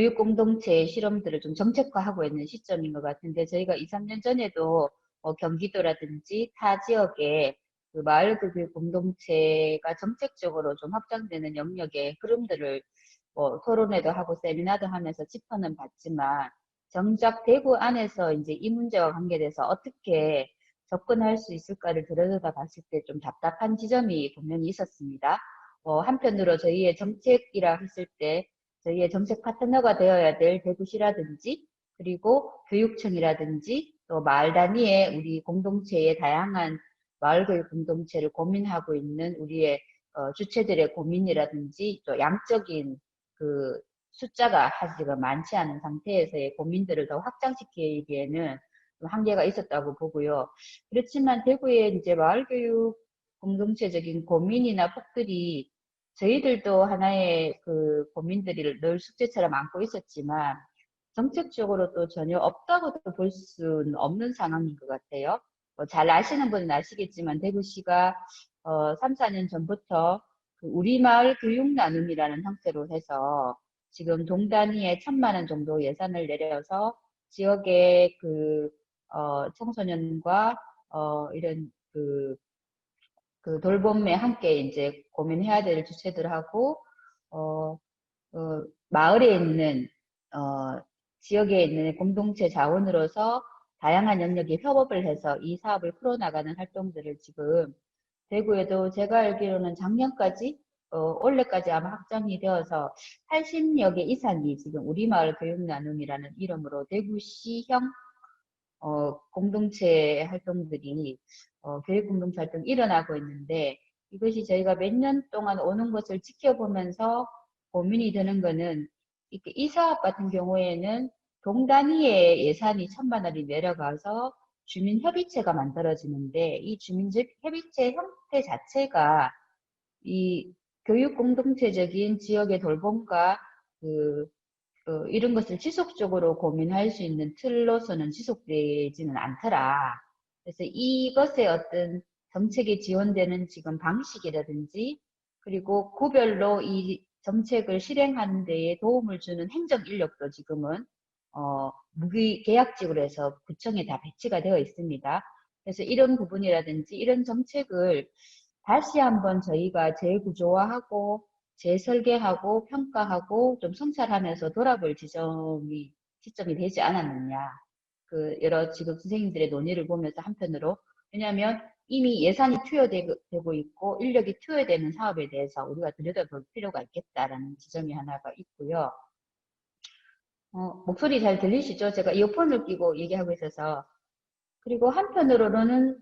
교육 공동체 실험들을 좀 정책화하고 있는 시점인 것 같은데 저희가 2, 3년 전에도 경기도라든지 타 지역에 그 마을 그 교육 공동체가 정책적으로 좀 확장되는 영역의 흐름들을 토론회도 하고 세미나도 하면서 짚어는 봤지만 정작 대구 안에서 이제 이 문제와 관계돼서 어떻게 접근할 수 있을까를 들여다 봤을 때 좀 답답한 지점이 분명히 있었습니다. 한편으로 저희의 정책이라 했을 때 저희의 정책 파트너가 되어야 될 대구시라든지 그리고 교육청이라든지 또 마을 단위의 우리 공동체의 다양한 마을교육 공동체를 고민하고 있는 우리의 주체들의 고민이라든지 또 양적인 그 숫자가 아직은 많지 않은 상태에서의 고민들을 더 확장시키기에는 좀 한계가 있었다고 보고요. 그렇지만 대구의 이제 마을교육 공동체적인 고민이나 폭들이 저희들도 하나의 그 고민들을 늘 숙제처럼 안고 있었지만 정책적으로 또 전혀 없다고도 볼 수는 없는 상황인 것 같아요. 잘 아시는 분은 아시겠지만 대구시가 3, 4년 전부터 그 우리마을 교육 나눔이라는 형태로 해서 지금 동 단위에 1,000만 원 정도 예산을 내려서 지역의 그 청소년과 이런 그 돌봄에 함께 이제 고민해야 될 주체들하고 어, 마을에 있는 지역에 있는 공동체 자원으로서 다양한 영역에 협업을 해서 이 사업을 풀어나가는 활동들을 지금 대구에도 제가 알기로는 작년까지 올해까지 아마 확정이 되어서 80여 개 이상이 지금 우리마을 교육나눔이라는 이름으로 대구시형 공동체 활동들이 교육 공동체 활동이 일어나고 있는데 이것이 저희가 몇 년 동안 오는 것을 지켜보면서 고민이 되는 거는 이 사업 같은 경우에는 동 단위의 예산이 1,000만 원이 내려가서 주민협의체가 만들어지는데 이 주민협의체 형태 자체가 이 교육 공동체적인 지역의 돌봄과 그 이런 것을 지속적으로 고민할 수 있는 틀로서는 지속되지는 않더라. 그래서 이것의 어떤 정책이 지원되는 지금 방식이라든지 그리고 구별로 이 정책을 실행하는 데에 도움을 주는 행정 인력도 지금은 무기계약직으로 해서 구청에 다 배치가 되어 있습니다. 그래서 이런 부분이라든지 이런 정책을 다시 한번 저희가 재구조화하고 재설계하고 평가하고 좀 성찰하면서 돌아볼 시점이 되지 않았느냐. 그 여러 지금 선생님들의 논의를 보면서 한편으로 왜냐하면 이미 예산이 투여되고 있고 인력이 투여되는 사업에 대해서 우리가 들여다볼 필요가 있겠다라는 지점이 하나가 있고요. 목소리 잘 들리시죠? 제가 이어폰을 끼고 얘기하고 있어서. 그리고 한편으로는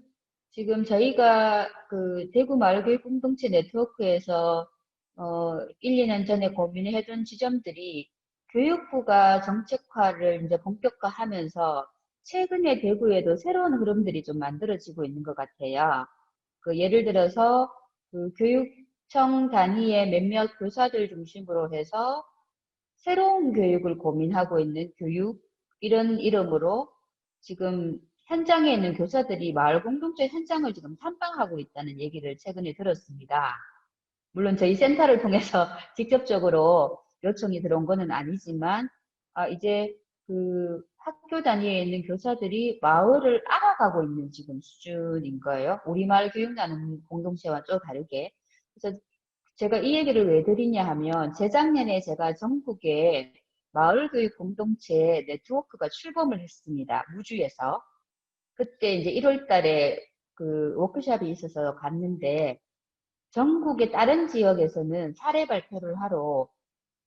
지금 저희가 그 대구 마을교육 공동체 네트워크에서 1, 2년 전에 고민해둔 지점들이 교육부가 정책화를 이제 본격화하면서 최근에 대구에도 새로운 흐름들이 좀 만들어지고 있는 것 같아요. 그 예를 들어서 그 교육청 단위의 몇몇 교사들 중심으로 해서 새로운 교육을 고민하고 있는 교육 이런 이름으로 지금 현장에 있는 교사들이 마을 공동체 현장을 지금 탐방하고 있다는 얘기를 최근에 들었습니다. 물론 저희 센터를 통해서 직접적으로 요청이 들어온 거는 아니지만 이제 그 학교 단위에 있는 교사들이 마을을 알아가고 있는 지금 수준인 거예요. 우리마을 교육 나눔 공동체와 좀 다르게. 그래서 제가 이 얘기를 왜 드리냐 하면 재작년에 제가 전국에 마을교육 공동체 네트워크가 출범을 했습니다. 무주에서. 그때 이제 1월 달에 그 워크숍이 있어서 갔는데 전국의 다른 지역에서는 사례 발표를 하러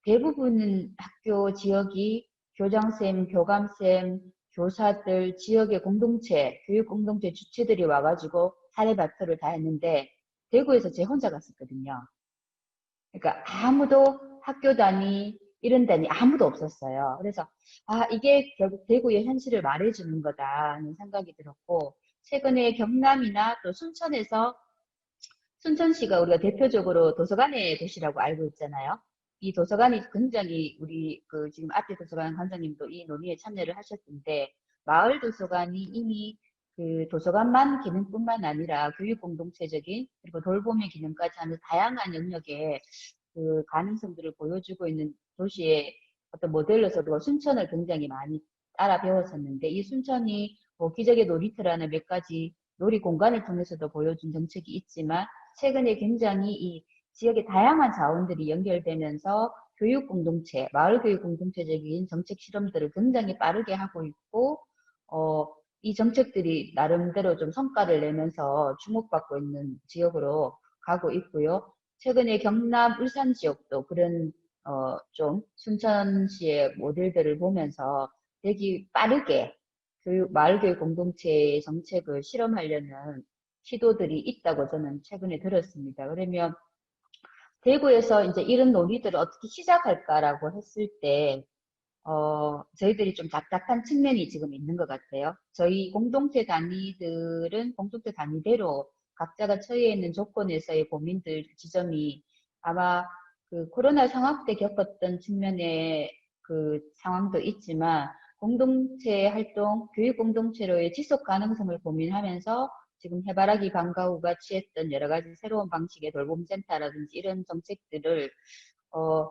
대부분 학교 지역이 교장쌤, 교감쌤, 교사들, 지역의 공동체, 교육 공동체 주체들이 와가지고 사례 발표를 다 했는데 대구에서 제 혼자 갔었거든요. 그러니까 아무도 학교 단위, 이런 단위 아무도 없었어요. 그래서 이게 결국 대구의 현실을 말해주는 거다는 생각이 들었고 최근에 경남이나 또 순천시가 우리가 대표적으로 도서관의 도시라고 알고 있잖아요. 이 도서관이 굉장히 우리 그 지금 앞에 도서관 관장님도 이 논의에 참여를 하셨는데 마을 도서관이 이미 그 도서관만 기능뿐만 아니라 교육 공동체적인 그리고 돌봄의 기능까지 하는 다양한 영역의 그 가능성들을 보여주고 있는 도시에 어떤 모델로서 우리가 순천을 굉장히 많이 따라 배웠었는데 이 순천이 뭐 기적의 놀이터라는 몇 가지 놀이 공간을 통해서도 보여준 정책이 있지만 최근에 굉장히 이 지역의 다양한 자원들이 연결되면서 교육 공동체, 마을 교육 공동체적인 정책 실험들을 굉장히 빠르게 하고 있고, 이 정책들이 나름대로 좀 성과를 내면서 주목받고 있는 지역으로 가고 있고요. 최근에 경남, 울산 지역도 그런 좀 순천시의 모델들을 보면서 되게 빠르게 마을교육 공동체의 정책을 실험하려는 시도들이 있다고 저는 최근에 들었습니다. 그러면 대구에서 이제 이런 논의들을 어떻게 시작할까라고 했을 때, 저희들이 좀 답답한 측면이 지금 있는 것 같아요. 저희 공동체 단위들은 공동체 단위대로 각자가 처해 있는 조건에서의 고민들, 지점이 아마 그 코로나 상황 때 겪었던 측면의 그 상황도 있지만 공동체 활동, 교육 공동체로의 지속 가능성을 고민하면서 지금 해바라기 방과후가 취했던 여러 가지 새로운 방식의 돌봄센터라든지 이런 정책들을 어,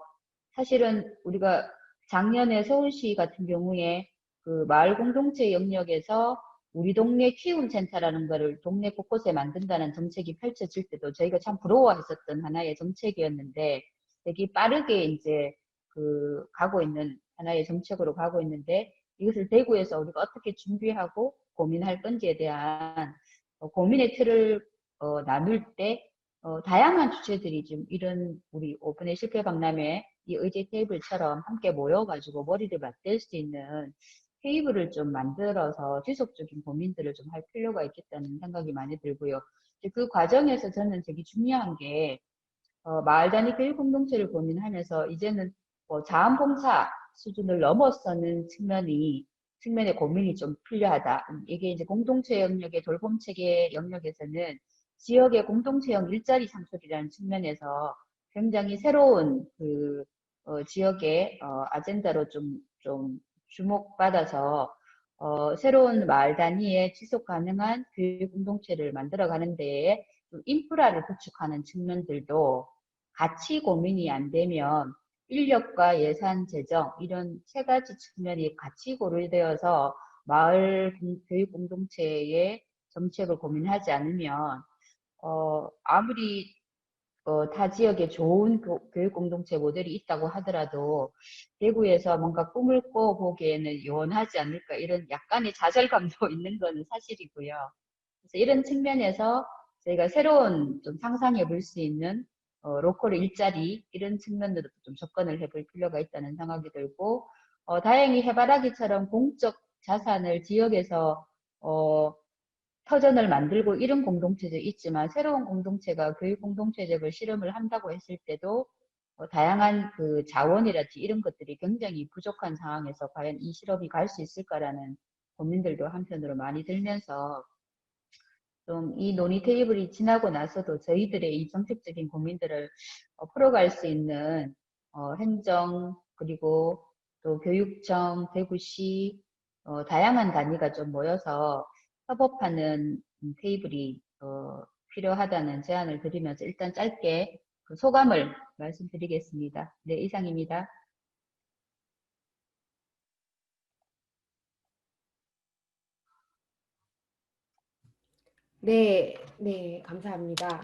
사실은 우리가 작년에 서울시 같은 경우에 그 마을 공동체 영역에서 우리 동네 키움 센터라는 거를 동네 곳곳에 만든다는 정책이 펼쳐질 때도 저희가 참 부러워했었던 하나의 정책이었는데 되게 빠르게 이제 그 가고 있는 하나의 정책으로 가고 있는데 이것을 대구에서 우리가 어떻게 준비하고 고민할 건지에 대한 고민의 틀을 나눌 때 다양한 주체들이 좀 이런 우리 오픈의 실패 박람회 이 의제 테이블처럼 함께 모여가지고 머리를 맞댈 수 있는 테이블을 좀 만들어서 지속적인 고민들을 좀 할 필요가 있겠다는 생각이 많이 들고요. 그 과정에서 저는 되게 중요한 게 마을 단위 교육 공동체를 고민하면서 이제는 뭐 자원봉사 수준을 넘어서는 측면의 고민이 좀 필요하다. 이게 이제 공동체 영역의 돌봄 체계 영역에서는 지역의 공동체형 일자리 창출이라는 측면에서 굉장히 새로운 그 지역의 아젠다로 좀 주목받아서 새로운 마을 단위의 지속 가능한 교육 공동체를 만들어가는 데에 좀 인프라를 구축하는 측면들도 같이 고민이 안 되면 인력과 예산 재정 이런 세 가지 측면이 같이 고려되어서 마을 교육 공동체의 정책을 고민하지 않으면 아무리 타 지역에 좋은 교육 공동체 모델이 있다고 하더라도 대구에서 뭔가 꿈을 꿔보기에는 요원하지 않을까 이런 약간의 좌절감도 있는 것은 사실이고요. 그래서 이런 측면에서 저희가 새로운 좀 상상해 볼 수 있는 로컬 일자리 이런 측면으로 좀 접근을 해볼 필요가 있다는 생각이 들고 다행히 해바라기처럼 공적 자산을 지역에서 어, 터전을 만들고 이런 공동체도 있지만 새로운 공동체가 교육 공동체적을 실험을 한다고 했을 때도 다양한 그 자원이라든지 이런 것들이 굉장히 부족한 상황에서 과연 이 실험이 갈 수 있을까라는 고민들도 한편으로 많이 들면서 좀 이 논의 테이블이 지나고 나서도 저희들의 이 정책적인 고민들을 풀어갈 수 있는 행정 그리고 또 교육청, 대구시 다양한 단위가 좀 모여서 협업하는 테이블이 필요하다는 제안을 드리면서 일단 짧게 그 소감을 말씀드리겠습니다. 네, 이상입니다. 네, 네, 감사합니다.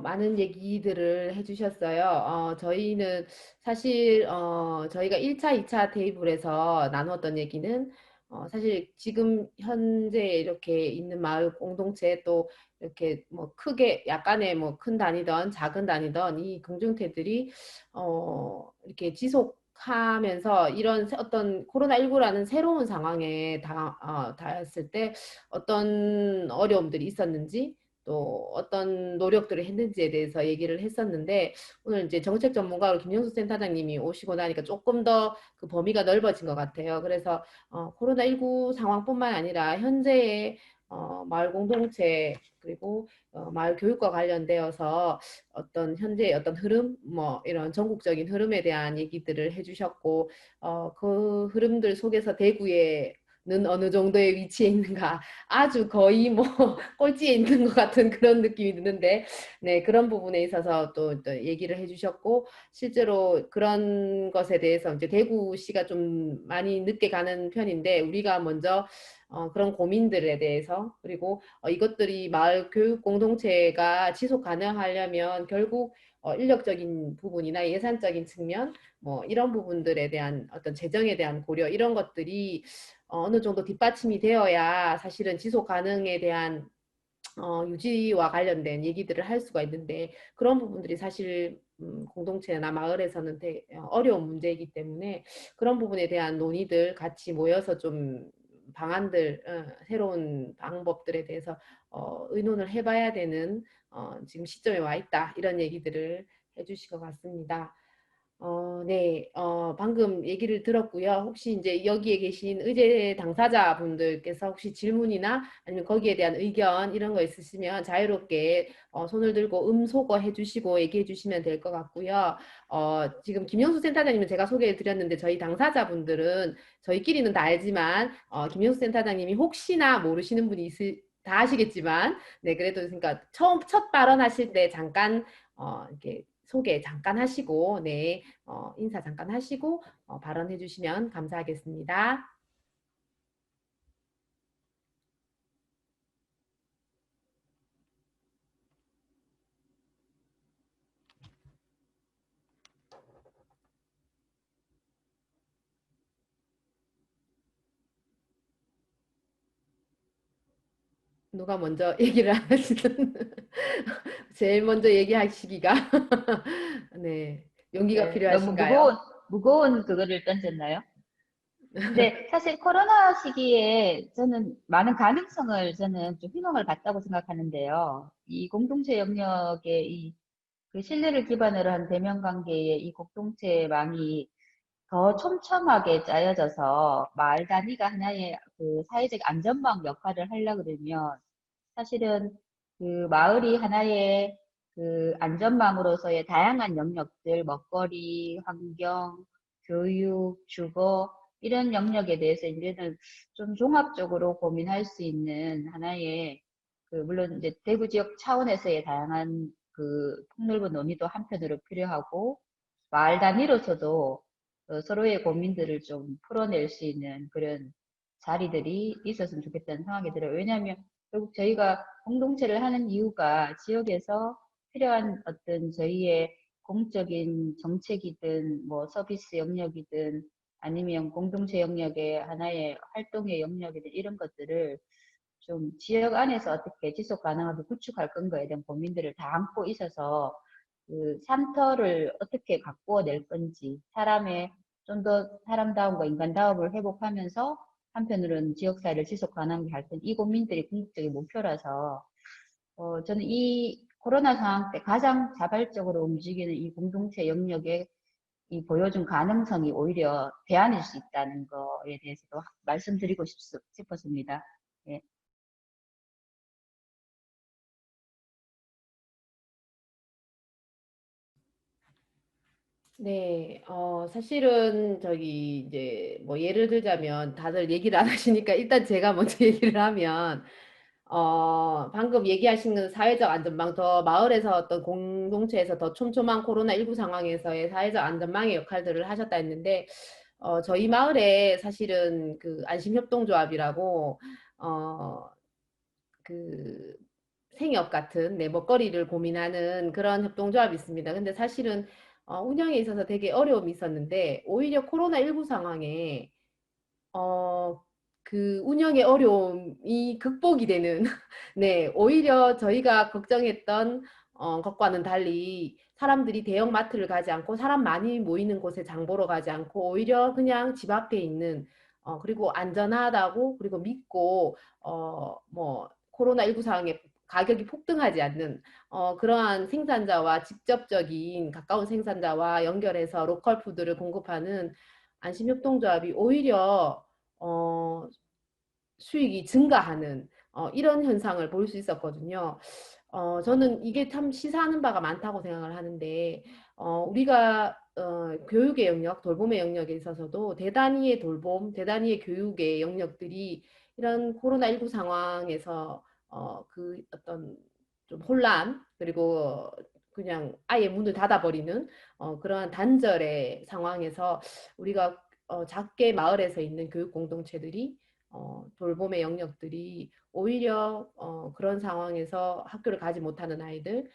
많은 얘기들을 해주셨어요. 저희는 사실, 저희가 1차, 2차 테이블에서 나누었던 얘기는, 사실 지금 현재 이렇게 있는 마을 공동체 또 이렇게 뭐 크게 약간의 뭐 큰 단위든 작은 단위든 이 공동체들이, 이렇게 지속하면서 이런 어떤 코로나19라는 새로운 상황에 닿았을 때 어떤 어려움들이 있었는지 또 어떤 노력들을 했는지에 대해서 얘기를 했었는데 오늘 이제 정책 전문가로 김영수 센터장님이 오시고 나니까 조금 더 그 범위가 넓어진 것 같아요. 그래서 코로나19 상황뿐만 아니라 현재의 마을 공동체 그리고 마을 교육과 관련되어서 어떤 현재 어떤 흐름 뭐 이런 전국적인 흐름에 대한 얘기들을 해주셨고 그 흐름들 속에서 대구의 어느 정도의 위치에 있는가, 아주 거의 뭐 꼴찌에 있는 것 같은 그런 느낌이 드는데, 네, 그런 부분에 있어서 또 얘기를 해주셨고, 실제로 그런 것에 대해서 이제 대구시가 좀 많이 늦게 가는 편인데, 우리가 먼저 그런 고민들에 대해서, 그리고 이것들이 마을 교육 공동체가 지속 가능하려면 결국 인력적인 부분이나 예산적인 측면, 뭐 이런 부분들에 대한 어떤 재정에 대한 고려, 이런 것들이 어느 정도 뒷받침이 되어야 사실은 지속 가능에 대한 유지와 관련된 얘기들을 할 수가 있는데, 그런 부분들이 사실 공동체나 마을에서는 되게 어려운 문제이기 때문에, 그런 부분에 대한 논의들 같이 모여서 좀 방안들, 새로운 방법들에 대해서 의논을 해봐야 되는 지금 시점에 와 있다, 이런 얘기들을 해주실 것 같습니다. 네, 방금 얘기를 들었고요. 혹시 이제 여기에 계신 의제 당사자분들께서 혹시 질문이나 아니면 거기에 대한 의견 이런 거 있으시면 자유롭게 손을 들고 음소거 해주시고 얘기해 주시면 될 것 같고요. 지금 김영수 센터장님은 제가 소개해 드렸는데, 저희 당사자분들은 저희끼리는 다 알지만 김영수 센터장님이 혹시나 모르시는 분이 다 아시겠지만, 네, 그래도 그러니까 첫 발언하실 때 잠깐 이렇게 소개 잠깐 하시고, 네, 인사 잠깐 하시고 발언해 주시면 감사하겠습니다. 누가 먼저 얘기를 하시든 제일 먼저 얘기하시기가 네, 용기가 네, 너무 무거운, 필요하신가요? 무거운 그거를 던졌나요? 근데 사실 코로나 시기에 저는 많은 가능성을 저는 좀 희망을 봤다고 생각하는데요. 이 공동체 영역의 그 신뢰를 기반으로 한 대면 관계의 이 공동체망이 더 촘촘하게 짜여져서 마을 단위가 하나의 그 사회적 안전망 역할을 하려 그러면 사실은 그 마을이 하나의 그 안전망으로서의 다양한 영역들, 먹거리, 환경, 교육, 주거, 이런 영역에 대해서 이제는 좀 종합적으로 고민할 수 있는 하나의 그 물론 이제 대구 지역 차원에서의 다양한 그 폭넓은 논의도 한편으로 필요하고 마을 단위로서도 서로의 고민들을 좀 풀어낼 수 있는 그런 자리들이 있었으면 좋겠다는 생각이 들어요. 왜냐하면 결국 저희가 공동체를 하는 이유가 지역에서 필요한 어떤 저희의 공적인 정책이든 뭐 서비스 영역이든 아니면 공동체 영역의 하나의 활동의 영역이든 이런 것들을 좀 지역 안에서 어떻게 지속 가능하게 구축할 건가에 대한 고민들을 다 안고 있어서 그 쉼터를 어떻게 가꾸어낼 건지 사람의 좀 더 사람다움과 인간다움을 회복하면서 한편으로는 지역사회를 지속 가능하게 할 땐 이 고민들이 궁극적인 목표라서 저는 이 코로나 상황 때 가장 자발적으로 움직이는 이 공동체 영역에 이 보여준 가능성이 오히려 대안일 수 있다는 거에 대해서도 말씀드리고 싶었습니다. 예. 네, 사실은 저기 이제 뭐 예를 들자면 다들 얘기를 안 하시니까 일단 제가 먼저 얘기를 하면, 방금 얘기하신 건 사회적 안전망, 더 마을에서 어떤 공동체에서 더 촘촘한 코로나19 상황에서의 사회적 안전망의 역할들을 하셨다 했는데, 저희 마을에 사실은 그 안심협동조합이라고, 어, 그 생협 같은, 네, 먹거리를 고민하는 그런 협동조합이 있습니다. 근데 사실은 운영에 있어서 되게 어려움이 있었는데, 오히려 코로나19 상황에 어, 그 운영의 어려움이 극복이 되는, 네, 오히려 저희가 걱정했던 것과는 달리 사람들이 대형 마트를 가지 않고 사람 많이 모이는 곳에 장 보러 가지 않고 오히려 그냥 집 앞에 있는, 그리고 안전하다고 그리고 믿고 뭐 코로나19 상황에 가격이 폭등하지 않는 그러한 생산자와 직접적인 가까운 생산자와 연결해서 로컬 푸드를 공급하는 안심협동조합이 오히려 수익이 증가하는 이런 현상을 볼 수 있었거든요. 저는 이게 참 시사하는 바가 많다고 생각을 하는데, 우리가 교육의 영역, 돌봄의 영역에 있어서도 대단히의 돌봄, 대단히의 교육의 영역들이 이런 코로나19 상황에서 그 어떤 좀 혼란, 그리고 그냥 아예 문을 닫아버리는 그러한 단절의 상황에서 우리가 작게 마을에서 있는 교육 공동체들이 돌봄의 영역들이 오히려 그런 상황에서 학교를 가지 못하는 아이들,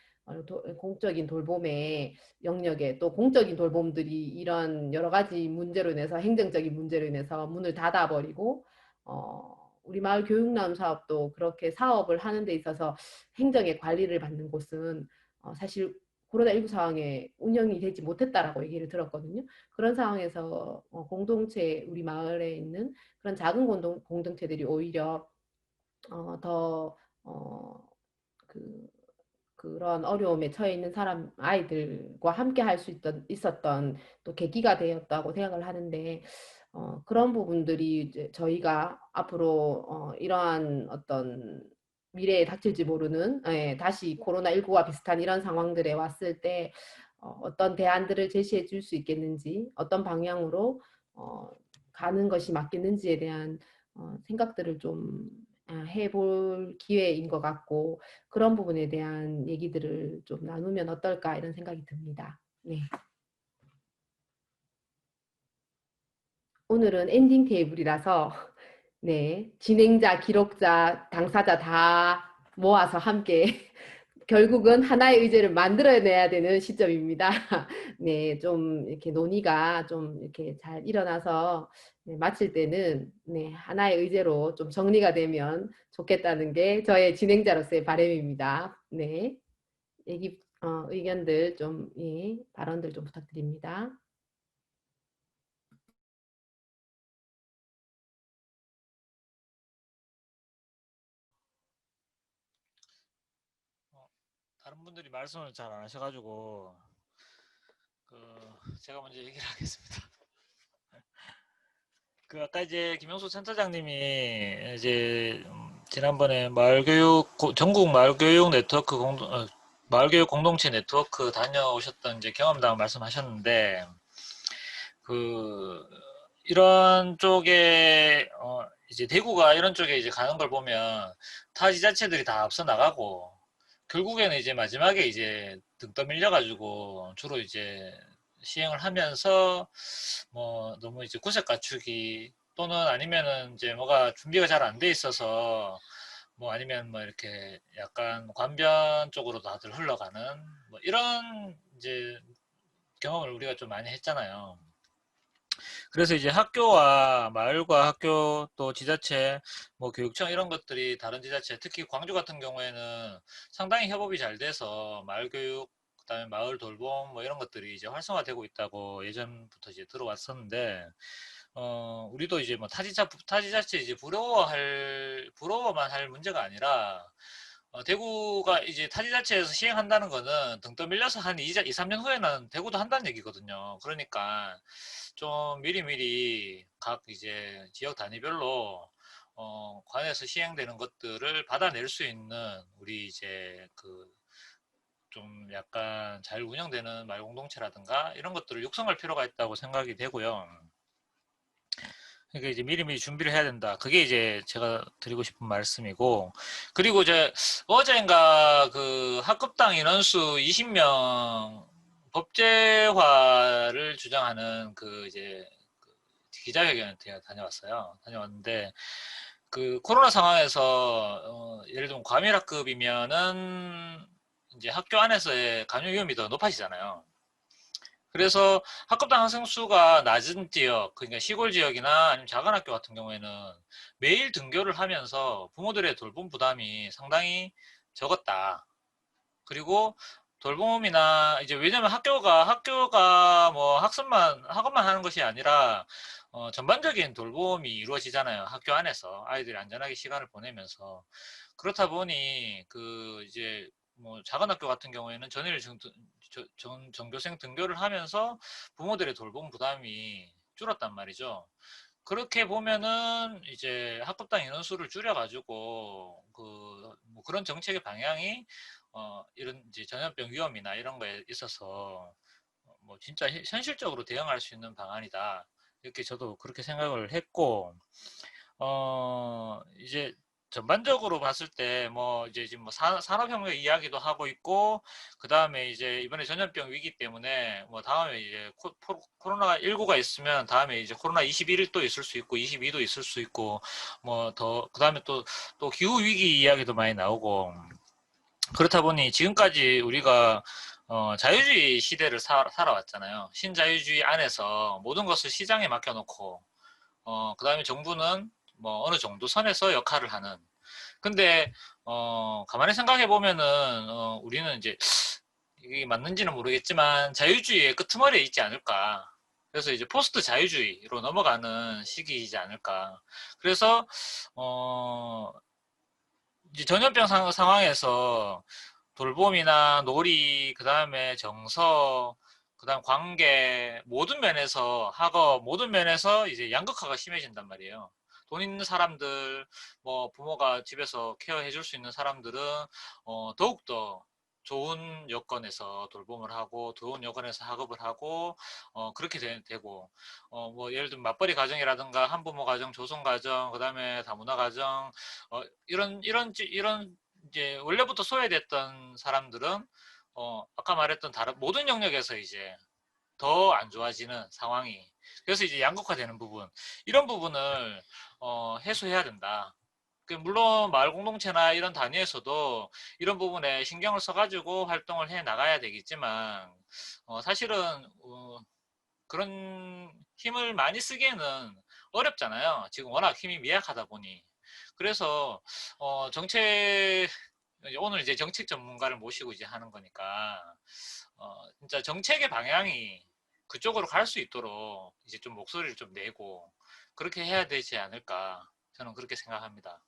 공적인 돌봄의 영역에 또 공적인 돌봄들이 이런 여러 가지 문제로 인해서 행정적인 문제로 인해서 문을 닫아버리고 우리 마을 교육나눔 사업도 그렇게 사업을 하는 데 있어서 행정의 관리를 받는 곳은 사실 코로나19 상황에 운영이 되지 못했다라고 얘기를 들었거든요. 그런 상황에서 공동체, 우리 마을에 있는 그런 작은 공동체들이 오히려 더 그, 그런 어려움에 처해 있는 사람 아이들과 함께 할 수 있었던 또 계기가 되었다고 생각을 하는데 그런 부분들이 이제 저희가 앞으로 이러한 어떤 미래에 닥칠지 모르는 다시 코로나19와 비슷한 이런 상황들에 왔을 때 어떤 대안들을 제시해 줄 수 있겠는지 어떤 방향으로 가는 것이 맞겠는지에 대한 생각들을 좀 해볼 기회인 것 같고 그런 부분에 대한 얘기들을 좀 나누면 어떨까 이런 생각이 듭니다. 네. 오늘은 엔딩 테이블이라서 네, 진행자, 기록자, 당사자 다 모아서 함께 결국은 하나의 의제를 만들어내야 되는 시점입니다. 네, 좀 이렇게 논의가 좀 이렇게 잘 일어나서 네, 마칠 때는 네, 하나의 의제로 좀 정리가 되면 좋겠다는 게 저의 진행자로서의 바람입니다. 네, 의견들 좀, 예, 발언들 좀 부탁드립니다. 다른 분들이 말씀을 잘 안 하셔가지고 제가 먼저 얘기를 하겠습니다. 그 아까 이제 김영수 센터장님이 이제 지난번에 전국 마을교육 네트워크 마을교육 공동체 네트워크 다녀오셨던 이제 경험담 말씀하셨는데 그 이런 쪽에 이제 대구가 이런 쪽에 이제 가는 걸 보면 타 지자체들이 다 앞서 나가고 결국에는 이제 마지막에 이제 등 떠밀려 가지고 주로 이제 시행을 하면서 뭐 너무 이제 구색 갖추기 또는 아니면은 이제 뭐가 준비가 잘 안 돼 있어서 뭐 아니면 뭐 이렇게 약간 관변 쪽으로 다들 흘러가는 뭐 이런 이제 경험을 우리가 좀 많이 했잖아요. 그래서 이제 학교와 마을과 학교 또 지자체 뭐 교육청 이런 것들이 다른 지자체 특히 광주 같은 경우에는 상당히 협업이 잘 돼서 마을 교육 그다음에 마을 돌봄 뭐 이런 것들이 이제 활성화되고 있다고 예전부터 이제 들어왔었는데 우리도 이제 뭐 타지자체 이제 부러워만 할 문제가 아니라 대구가 이제 타지자체에서 시행한다는 거는 등 떠밀려서 한 2, 3년 후에는 대구도 한다는 얘기거든요. 그러니까 좀 미리미리 각 이제 지역 단위별로 관에서 시행되는 것들을 받아낼 수 있는 우리 이제 좀 약간 잘 운영되는 마을공동체라든가 이런 것들을 육성할 필요가 있다고 생각이 되고요. 그러니까 이제 미리미리 준비를 해야 된다. 그게 이제 제가 드리고 싶은 말씀이고, 그리고 이제 어젠가 그 학급당 인원수 20명 법제화를 주장하는 그 이제 그 기자회견에 다녀왔어요. 다녀왔는데 그 코로나 상황에서 예를 들면 과밀학급이면은 이제 학교 안에서의 감염 위험이 더 높아지잖아요. 그래서 학급당 학생 수가 낮은 지역, 그러니까 시골 지역이나 아니면 작은 학교 같은 경우에는 매일 등교를 하면서 부모들의 돌봄 부담이 상당히 적었다. 그리고 돌봄이나 이제 왜냐면 학교가 뭐 학업만 하는 것이 아니라 전반적인 돌봄이 이루어지잖아요. 학교 안에서 아이들이 안전하게 시간을 보내면서 그렇다 보니 그 이제 뭐 작은 학교 같은 경우에는 전교생 등교를 하면서 부모들의 돌봄 부담이 줄었단 말이죠. 그렇게 보면은 이제 학급당 인원수를 줄여가지고 뭐 그런 정책의 방향이 이런 이제 전염병 위험이나 이런 거에 있어서 뭐 진짜 현실적으로 대응할 수 있는 방안이다. 이렇게 저도 그렇게 생각을 했고, 이제 전반적으로 봤을 때 뭐 이제 지금 뭐 산업혁명 이야기도 하고 있고, 그 다음에 이제 이번에 전염병 위기 때문에 뭐 다음에 이제 코로나19가 있으면 다음에 이제 코로나 21도 있을 수 있고 22도 있을 수 있고 뭐 더 그 다음에 또 기후 위기 이야기도 많이 나오고, 그렇다 보니 지금까지 우리가 자유주의 시대를 살아왔잖아요. 신자유주의 안에서 모든 것을 시장에 맡겨놓고, 그 다음에 정부는 뭐 어느 정도 선에서 역할을 하는. 근데 가만히 생각해 보면은 우리는 이제 이게 맞는지는 모르겠지만 자유주의의 끄트머리에 있지 않을까. 그래서 이제 포스트 자유주의로 넘어가는 시기이지 않을까. 그래서 이제 전염병 상황에서 돌봄이나 놀이, 그 다음에 정서, 그 다음 관계, 모든 면에서, 학업, 모든 면에서 이제 양극화가 심해진단 말이에요. 돈 있는 사람들, 뭐 부모가 집에서 케어해 줄 수 있는 사람들은 더욱더 좋은 여건에서 돌봄을 하고, 좋은 여건에서 학업을 하고, 그렇게 되고, 뭐 예를 들면 맞벌이 가정이라든가 한부모 가정, 조성 가정, 그 다음에 다문화 가정, 이런 이제 원래부터 소외됐던 사람들은 아까 말했던 다른 모든 영역에서 이제 더 안 좋아지는 상황이, 그래서 이제 양극화되는 부분, 이런 부분을 해소해야 된다. 물론 마을 공동체나 이런 단위에서도 이런 부분에 신경을 써가지고 활동을 해 나가야 되겠지만 사실은 그런 힘을 많이 쓰기에는 어렵잖아요. 지금 워낙 힘이 미약하다 보니. 그래서 정책, 오늘 이제 정책 전문가를 모시고 이제 하는 거니까 진짜 정책의 방향이 그쪽으로 갈 수 있도록 이제 좀 목소리를 좀 내고 그렇게 해야 되지 않을까, 저는 그렇게 생각합니다.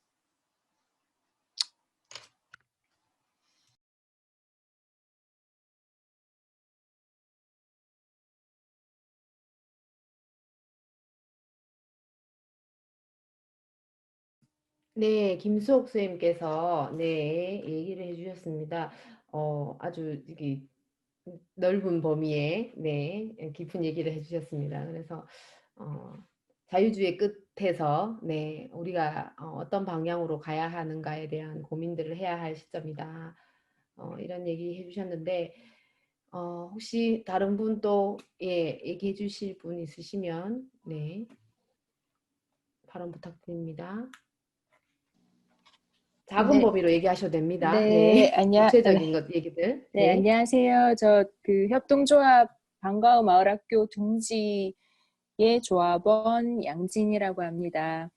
네, 김수옥 선생님께서 네, 얘기를 해주셨습니다. 아주 이게 넓은 범위에 네, 깊은 얘기를 해주셨습니다. 그래서 어, 자유주의 끝에서 네, 우리가 어떤 방향으로 가야 하는가에 대한 고민들을 해야 할 시점이다. 이런 얘기 해주셨는데 혹시 다른 분 또 예, 얘기해 주실 분 있으시면 네, 발언 부탁드립니다. 작은 네, 범위로 얘기하셔도 됩니다. 네, 네, 구체적인 것 얘기들. 네, 네. 안녕하세요. 저 그 협동조합 방과후 마을학교 둥지의 조합원 양진이라고 합니다.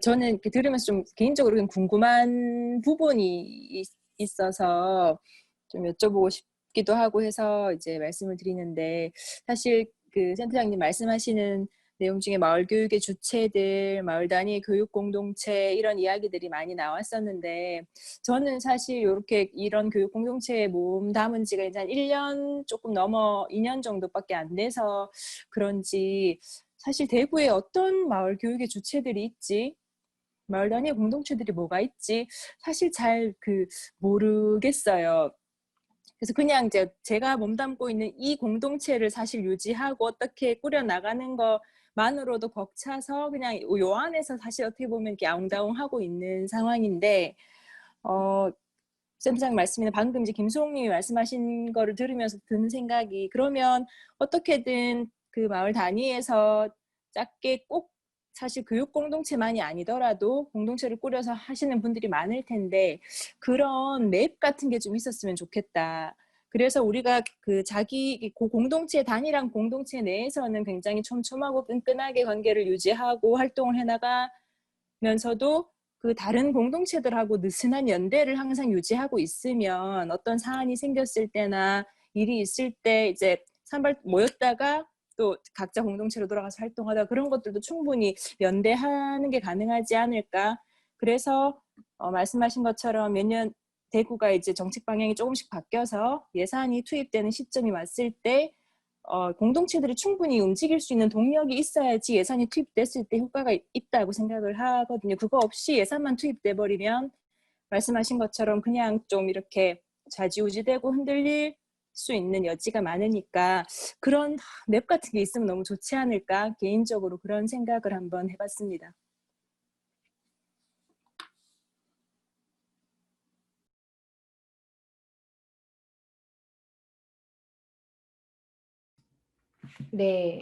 저는 이렇게 들으면서 좀 개인적으로 좀 궁금한 부분이 있어서 좀 여쭤보고 싶기도 하고 해서 이제 말씀을 드리는데, 사실 그 센터장님 말씀하시는 내용 중에 마을 교육의 주체들, 마을 단위 교육 공동체 이런 이야기들이 많이 나왔었는데, 저는 사실 이렇게 이런 교육 공동체에 몸 담은 지가 이제 한 1년 조금 넘어 2년 정도밖에 안 돼서 그런지 사실 대구에 어떤 마을 교육의 주체들이 있지? 마을 단위 공동체들이 뭐가 있지? 사실 잘 모르겠어요. 그래서 그냥 이제 제가 몸담고 있는 이 공동체를 사실 유지하고 어떻게 꾸려나가는 것만으로도 벅차서 그냥 요 안에서 사실 어떻게 보면 이렇게 아웅다웅하고 있는 상황인데, 센터장 말씀이나 방금 이제 김수홍님이 말씀하신 거를 들으면서 드는 생각이, 그러면 어떻게든 그 마을 단위에서 작게 꼭 사실 교육 공동체만이 아니더라도 공동체를 꾸려서 하시는 분들이 많을 텐데 그런 맵 같은 게 좀 있었으면 좋겠다. 그래서 우리가 그 공동체 단위랑 공동체 내에서는 굉장히 촘촘하고 끈끈하게 관계를 유지하고 활동을 해나가면서도 그 다른 공동체들하고 느슨한 연대를 항상 유지하고 있으면 어떤 사안이 생겼을 때나 일이 있을 때 이제 산발 모였다가 또 각자 공동체로 돌아가서 활동하다, 그런 것들도 충분히 연대하는 게 가능하지 않을까. 그래서 말씀하신 것처럼 매년 대구가 이제 정책 방향이 조금씩 바뀌어서 예산이 투입되는 시점이 왔을 때 공동체들이 충분히 움직일 수 있는 동력이 있어야지 예산이 투입됐을 때 효과가 있다고 생각을 하거든요. 그거 없이 예산만 투입돼 버리면 말씀하신 것처럼 그냥 좀 이렇게 좌지우지되고 흔들릴 수 있는 여지가 많으니까 그런 맵 같은 게 있으면 너무 좋지 않을까 개인적으로 그런 생각을 한번 해봤습니다. 네,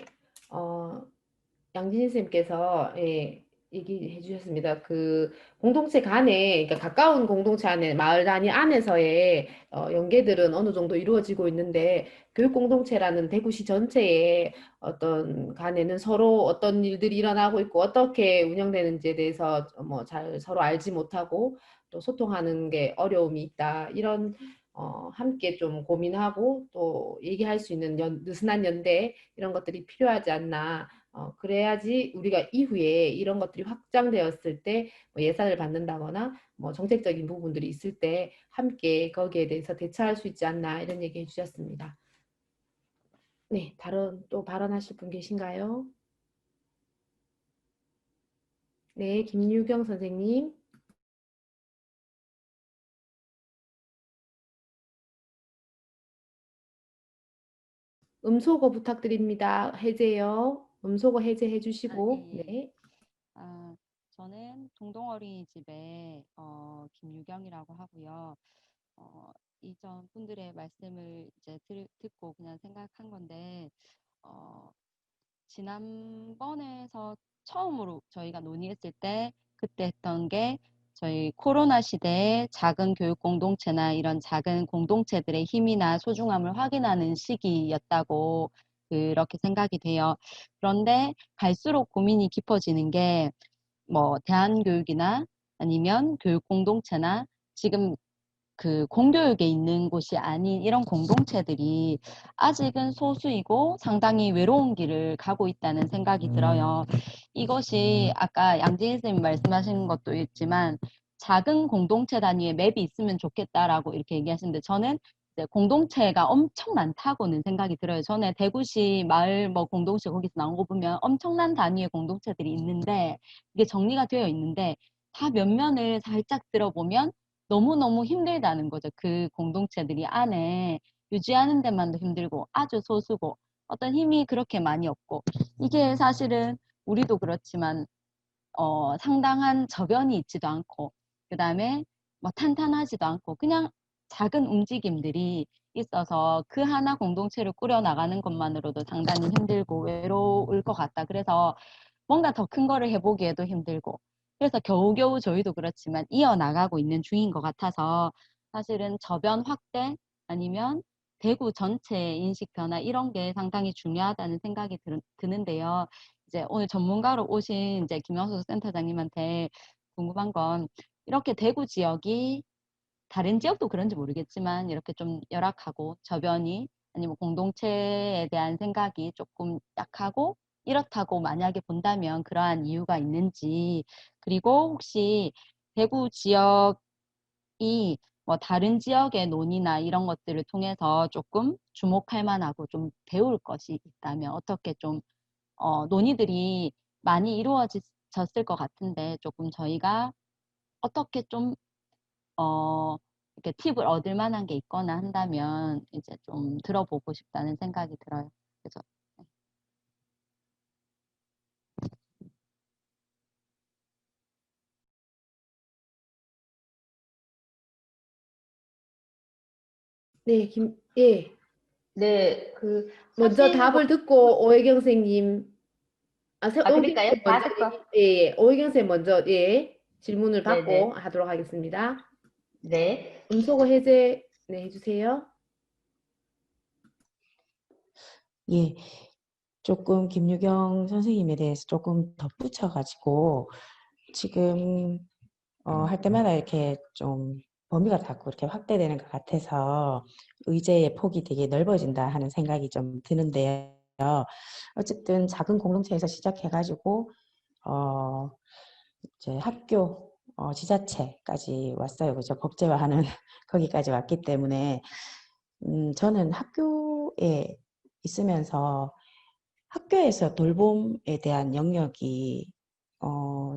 양진희 선생님께서 예, 얘기해 주셨습니다. 그 공동체 간에, 그러니까 가까운 공동체 안에, 마을 단위 안에서의 연계들은 어느 정도 이루어지고 있는데, 교육 공동체라는 대구시 전체의 어떤 간에는 서로 어떤 일들이 일어나고 있고, 어떻게 운영되는지에 대해서 뭐 잘 서로 알지 못하고, 또 소통하는 게 어려움이 있다. 이런 함께 좀 고민하고 또 얘기할 수 있는 느슨한 연대 이런 것들이 필요하지 않나. 그래야지 우리가 이후에 이런 것들이 확장되었을 때뭐 예산을 받는다거나 뭐 정책적인 부분들이 있을 때 함께 거기에 대해서 대처할 수 있지 않나 이런 얘기 해주셨습니다. 네, 다른 또 발언하실 분 계신가요? 네, 김유경 선생님. 음소거 부탁드립니다. 해제요. 음소거 해제해 주시고. 예. 네. 저는 동동어린이집의 김유경이라고 하고요. 이전 분들의 말씀을 이제 듣고 그냥 생각한 건데, 지난번에서 처음으로 저희가 논의했을 때 그때 했던 게 저희 코로나 시대에 작은 교육 공동체나 이런 작은 공동체들의 힘이나 소중함을 확인하는 시기였다고 그렇게 생각이 돼요. 그런데 갈수록 고민이 깊어지는 게 뭐 대한교육이나 아니면 교육 공동체나 지금 그 공교육에 있는 곳이 아닌 이런 공동체들이 아직은 소수이고 상당히 외로운 길을 가고 있다는 생각이 들어요. 이것이 아까 양진희 선생님 말씀하신 것도 있지만 작은 공동체 단위의 맵이 있으면 좋겠다라고 이렇게 얘기하시는데 저는 이제 공동체가 엄청 많다고는 생각이 들어요. 전에 대구시 마을 뭐 공동체 거기서 나온 거 보면 엄청난 단위의 공동체들이 있는데 이게 정리가 되어 있는데 다 면면을 살짝 들어보면 너무너무 힘들다는 거죠. 그 공동체들이 안에 유지하는 데만도 힘들고 아주 소수고 어떤 힘이 그렇게 많이 없고 이게 사실은 우리도 그렇지만 상당한 저변이 있지도 않고 그다음에 뭐 탄탄하지도 않고 그냥 작은 움직임들이 있어서 그 하나 공동체를 꾸려 나가는 것만으로도 상당히 힘들고 외로울 것 같다. 그래서 뭔가 더 큰 거를 해보기에도 힘들고 그래서 겨우겨우 저희도 그렇지만 이어나가고 있는 중인 것 같아서 사실은 저변 확대 아니면 대구 전체 인식 변화 이런 게 상당히 중요하다는 생각이 드는데요. 이제 오늘 전문가로 오신 이제 김영수 센터장님한테 궁금한 건 이렇게 대구 지역이 다른 지역도 그런지 모르겠지만 이렇게 좀 열악하고 저변이 아니면 공동체에 대한 생각이 조금 약하고 이렇다고 만약에 본다면 그러한 이유가 있는지 그리고 혹시 대구 지역이 뭐 다른 지역의 논의나 이런 것들을 통해서 조금 주목할 만하고 좀 배울 것이 있다면 어떻게 좀 논의들이 많이 이루어졌을 것 같은데 조금 저희가 어떻게 좀 이렇게 팁을 얻을 만한 게 있거나 한다면 이제 좀 들어보고 싶다는 생각이 들어요. 그래서 네, 예. 네, 그 먼저 선생님하고 답을 듣고 오혜경 선생님, 오혜경 그럴까요? 선생님 다 먼저, 듣고. 예, 예. 오혜경 선생님 먼저, 예, 질문을 받고 네네. 하도록 하겠습니다. 네. 음소거 해제, 네, 해주세요. 예, 조금 김유경 선생님에 대해서 조금 덧붙여가지고 지금 할 때마다 이렇게 좀 범위가 자꾸 이렇게 확대되는 것 같아서 의제의 폭이 되게 넓어진다 하는 생각이 좀 드는데요. 어쨌든 작은 공동체에서 시작해가지고 이제 학교, 지자체까지 왔어요. 그죠? 법제화하는 거기까지 왔기 때문에 저는 학교에 있으면서 학교에서 돌봄에 대한 영역이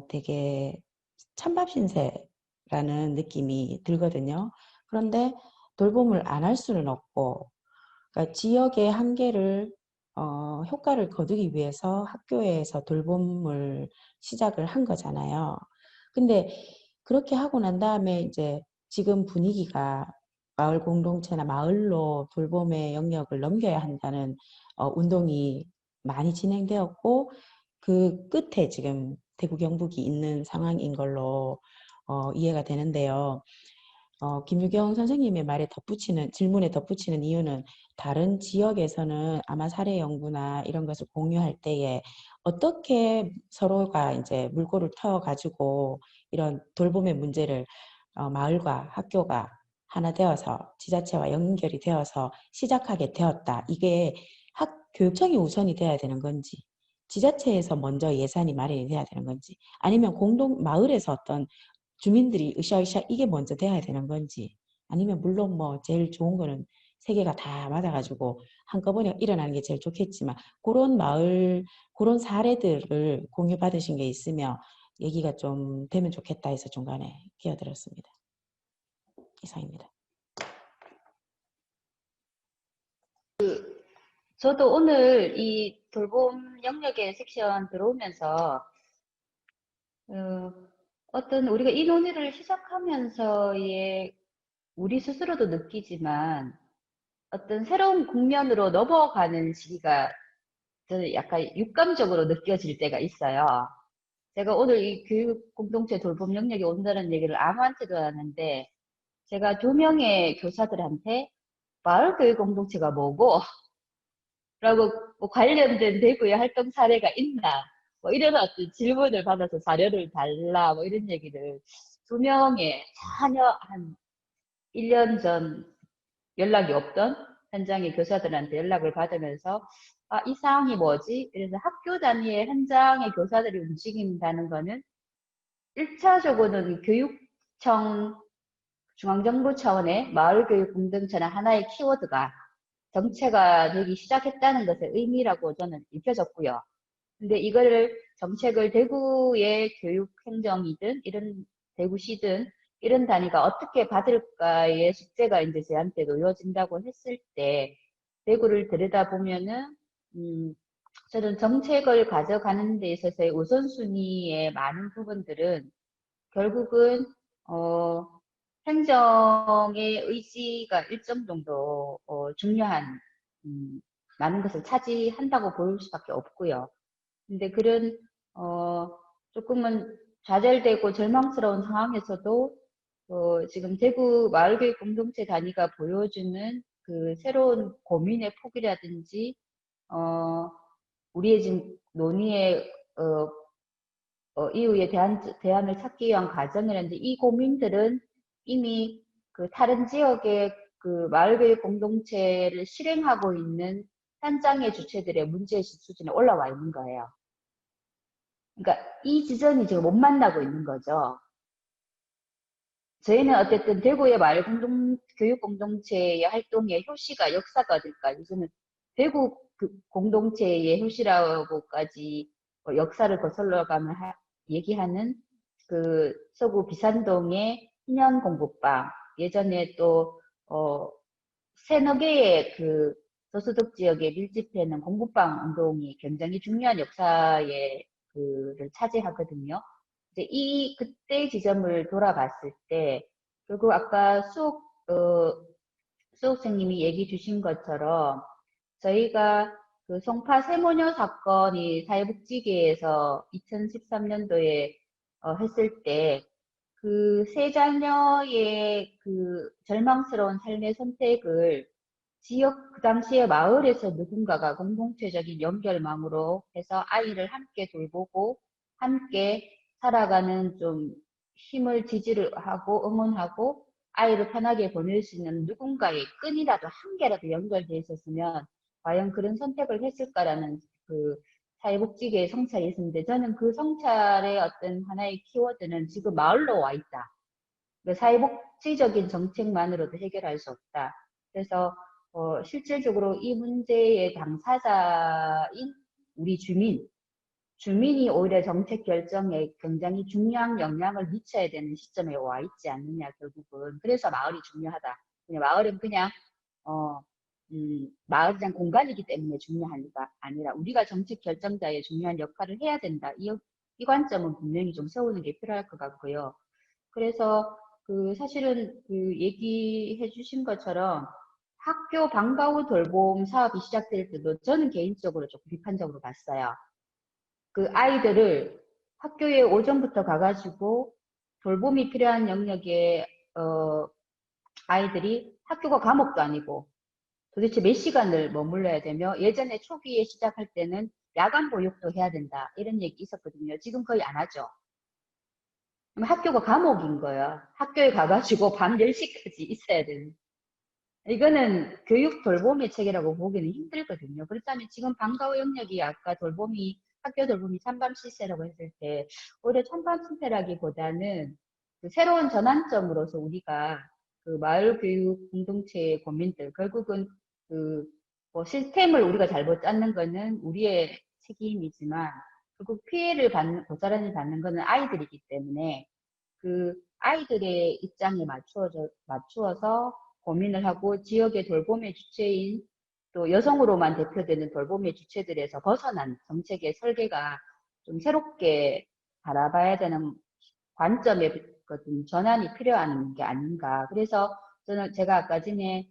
되게 찬밥 신세라는 느낌이 들거든요. 그런데 돌봄을 안 할 수는 없고, 그러니까 지역의 한계를 효과를 거두기 위해서 학교에서 돌봄을 시작을 한 거잖아요. 근데 그렇게 하고 난 다음에 이제 지금 분위기가 마을 공동체나 마을로 돌봄의 영역을 넘겨야 한다는 운동이 많이 진행되었고, 그 끝에 지금 대구 경북이 있는 상황인 걸로 이해가 되는데요. 김유경 선생님의 말에 질문에 덧붙이는 이유는 다른 지역에서는 아마 사례 연구나 이런 것을 공유할 때에 어떻게 서로가 이제 물꼬를 터가지고 이런 돌봄의 문제를 마을과 학교가 하나 되어서 지자체와 연결이 되어서 시작하게 되었다. 이게 교육청이 우선이 돼야 되는 건지, 지자체에서 먼저 예산이 마련이 돼야 되는 건지, 아니면 마을에서 어떤 주민들이 으쌰으쌰 이게 먼저 돼야 되는 건지, 아니면 물론 뭐 제일 좋은 거는 세 개가 다 맞아가지고 한꺼번에 일어나는 게 제일 좋겠지만, 그런 사례들을 공유 받으신 게 있으면 얘기가 좀 되면 좋겠다 해서 중간에 끼어들었습니다. 이상입니다. 저도 오늘 이 돌봄 영역의 섹션 들어오면서 어떤 우리가 이 논의를 시작하면서의 우리 스스로도 느끼지만 어떤 새로운 국면으로 넘어가는 시기가 저는 약간 육감적으로 느껴질 때가 있어요. 제가 오늘 이 교육 공동체 돌봄 영역에 온다는 얘기를 아무한테도 안 하는데, 제가 2명의 교사들한테 마을 교육 공동체가 뭐고 라고 뭐 관련된 대구의 활동 사례가 있나 뭐 이런 어떤 질문을 받아서 자료를 달라 뭐 이런 얘기를 2명의 전혀 한 1년 전 연락이 없던 현장의 교사들한테 연락을 받으면서 이 상황이 뭐지? 그래서 학교 단위의 현장의 교사들이 움직인다는 거는 1차적으로는 교육청 중앙정부 차원의 마을교육 공동체나 하나의 키워드가 정체가 되기 시작했다는 것의 의미라고 저는 읽혀졌고요. 근데 이거를 정책을 대구의 교육행정이든 이런 대구시든 이런 단위가 어떻게 받을까의 숙제가 이제 저한테 놓여진다고 했을 때 대구를 들여다보면은 저는 정책을 가져가는 데 있어서의 우선순위의 많은 부분들은 결국은 행정의 의지가 일정 정도 중요한 많은 것을 차지한다고 보일 수밖에 없고요. 근데 그런 조금은 좌절되고 절망스러운 상황에서도 지금 대구 마을교육 공동체 단위가 보여주는 그 새로운 고민의 폭이라든지 우리의 지금 논의의 이후에 대안을 찾기 위한 과정이라든지 이 고민들은 이미 그 다른 지역의 그 마을교육 공동체를 실행하고 있는 현장의 주체들의 문제의식 수준에 올라와 있는 거예요. 그러니까 이 지점이 지금 못 만나고 있는 거죠. 저희는 어쨌든 대구의 교육 공동체의 활동의 효시가 역사가 어딜까? 요즘은 대구 공동체의 효시라고까지 역사를 거슬러 가면 얘기하는 그 서구 비산동의 희년 공부방, 예전에 또 세너 개의 그 저소득 지역에 밀집해 있는 공부방 운동이 굉장히 중요한 역사의 그를 차지하거든요. 이제 그때 지점을 돌아봤을 때 결국 아까 수옥생님이 얘기 주신 것처럼 저희가 그 송파 세모녀 사건이 사회복지계에서 2013년도에 했을 때 그 세 자녀의 그 절망스러운 삶의 선택을 그 당시에 마을에서 누군가가 공동체적인 연결망으로 해서 아이를 함께 돌보고 함께 살아가는 좀 힘을 지지를 하고 응원하고 아이를 편하게 보낼 수 있는 누군가의 끈이라도 한 개라도 연결돼 있었으면 과연 그런 선택을 했을까라는 그 사회복지계의 성찰이 있었는데, 저는 그 성찰의 어떤 하나의 키워드는 지금 마을로 와 있다. 사회복지적인 정책만으로도 해결할 수 없다. 그래서 실질적으로 이 문제의 당사자인 우리 주민이 오히려 정책 결정에 굉장히 중요한 영향을 미쳐야 되는 시점에 와 있지 않느냐, 결국은. 그래서 마을이 중요하다. 그냥 마을은 그냥 마을이란 공간이기 때문에 중요한 게 아니라 우리가 정책 결정자의 중요한 역할을 해야 된다. 이 관점은 분명히 좀 세우는 게 필요할 것 같고요. 그래서 사실은 얘기해 주신 것처럼 학교 방과 후 돌봄 사업이 시작될 때도 저는 개인적으로 조금 비판적으로 봤어요. 그 아이들을 학교에 오전부터 가가지고 돌봄이 필요한 영역에 아이들이 학교가 감옥도 아니고 도대체 몇 시간을 머물러야 되며 예전에 초기에 시작할 때는 야간 보육도 해야 된다 이런 얘기 있었거든요. 지금 거의 안 하죠. 그럼 학교가 감옥인 거야. 학교에 가가지고 밤 10시까지 있어야 되는. 이거는 교육 돌봄의 체계라고 보기는 힘들거든요. 그렇다면 지금 방과 후 영역이 아까 학교 돌봄이 찬밤 실세라고 했을 때 오히려 찬밤 실세라기보다는 새로운 전환점으로서 우리가 마을 교육 공동체의 고민들 결국은 뭐 시스템을 우리가 잘못 짰는 거는 우리의 책임이지만 결국 피해를 고스란히 받는 거는 아이들이기 때문에 아이들의 입장에 맞추어서 고민을 하고 지역의 돌봄의 주체인 또 여성으로만 대표되는 돌봄의 주체들에서 벗어난 정책의 설계가 좀 새롭게 바라봐야 되는 관점의 전환이 필요한 게 아닌가. 그래서 제가 아까 전에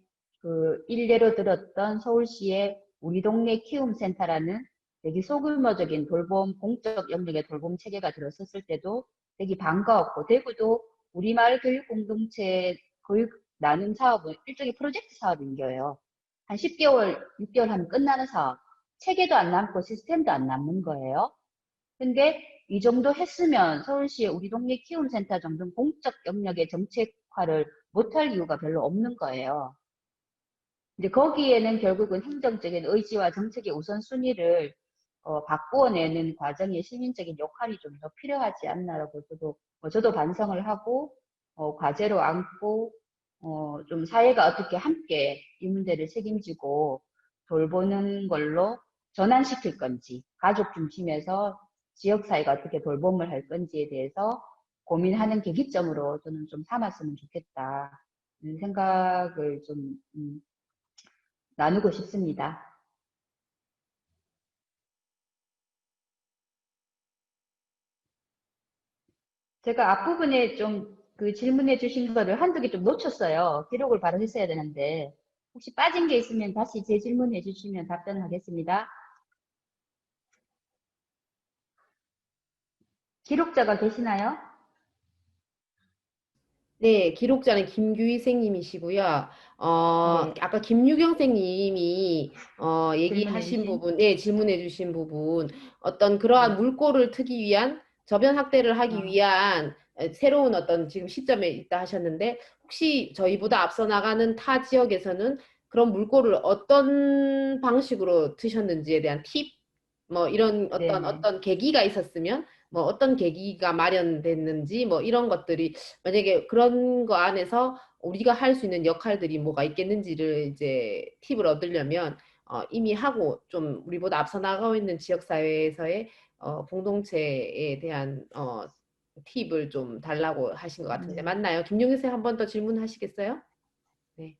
일례로 들었던 서울시의 우리 동네 키움센터라는 되게 소규모적인 공적 영역의 돌봄 체계가 들어섰을 때도 되게 반가웠고, 대구도 우리 마을 교육 공동체 교육 나눔 사업은 일종의 프로젝트 사업인 거예요. 한 10개월, 6개월 하면 끝나는 사업. 체계도 안 남고 시스템도 안 남는 거예요. 근데 이 정도 했으면 서울시의 우리 동네 키움센터 정도는 공적 영역의 정책화를 못할 이유가 별로 없는 거예요. 이제 거기에는 결국은 행정적인 의지와 정책의 우선순위를 바꾸어내는 과정에 시민적인 역할이 좀 더 필요하지 않나라고 저도 반성을 하고 과제로 안고 좀 사회가 어떻게 함께 이 문제를 책임지고 돌보는 걸로 전환시킬 건지 가족 중심에서 지역사회가 어떻게 돌봄을 할 건지에 대해서 고민하는 계기점으로 저는 좀 삼았으면 좋겠다 이런 생각을 좀 나누고 싶습니다. 제가 앞부분에 좀 질문해 주신 거를 한두 개 좀 놓쳤어요. 기록을 바로 했어야 되는데 혹시 빠진 게 있으면 다시 재질문해 주시면 답변을 하겠습니다. 기록자가 계시나요? 네, 기록자는 김규희 선생님이시고요. 네. 아까 김유경 선생님이 질문해 얘기하신 주신. 부분, 네, 질문해 주신 부분, 어떤 그러한 물꼬를 트기 위한 저변 확대를 하기 위한 새로운 어떤 지금 시점에 있다 하셨는데, 혹시 저희보다 앞서 나가는 타 지역에서는 그런 물꼬를 어떤 방식으로 트셨는지에 대한 팁, 뭐 이런 네네. 어떤 계기가 있었으면, 뭐 어떤 계기가 마련됐는지, 뭐 이런 것들이 만약에 그런 거 안에서 우리가 할 수 있는 역할들이 뭐가 있겠는지를 이제 팁을 얻으려면 이미 하고 좀 우리보다 앞서 나가고 있는 지역사회에서의 공동체에 대한 팁을 좀 달라고 하신 것 같은데 맞나요? 김용희 선생님 한 번 더 질문하시겠어요? 네.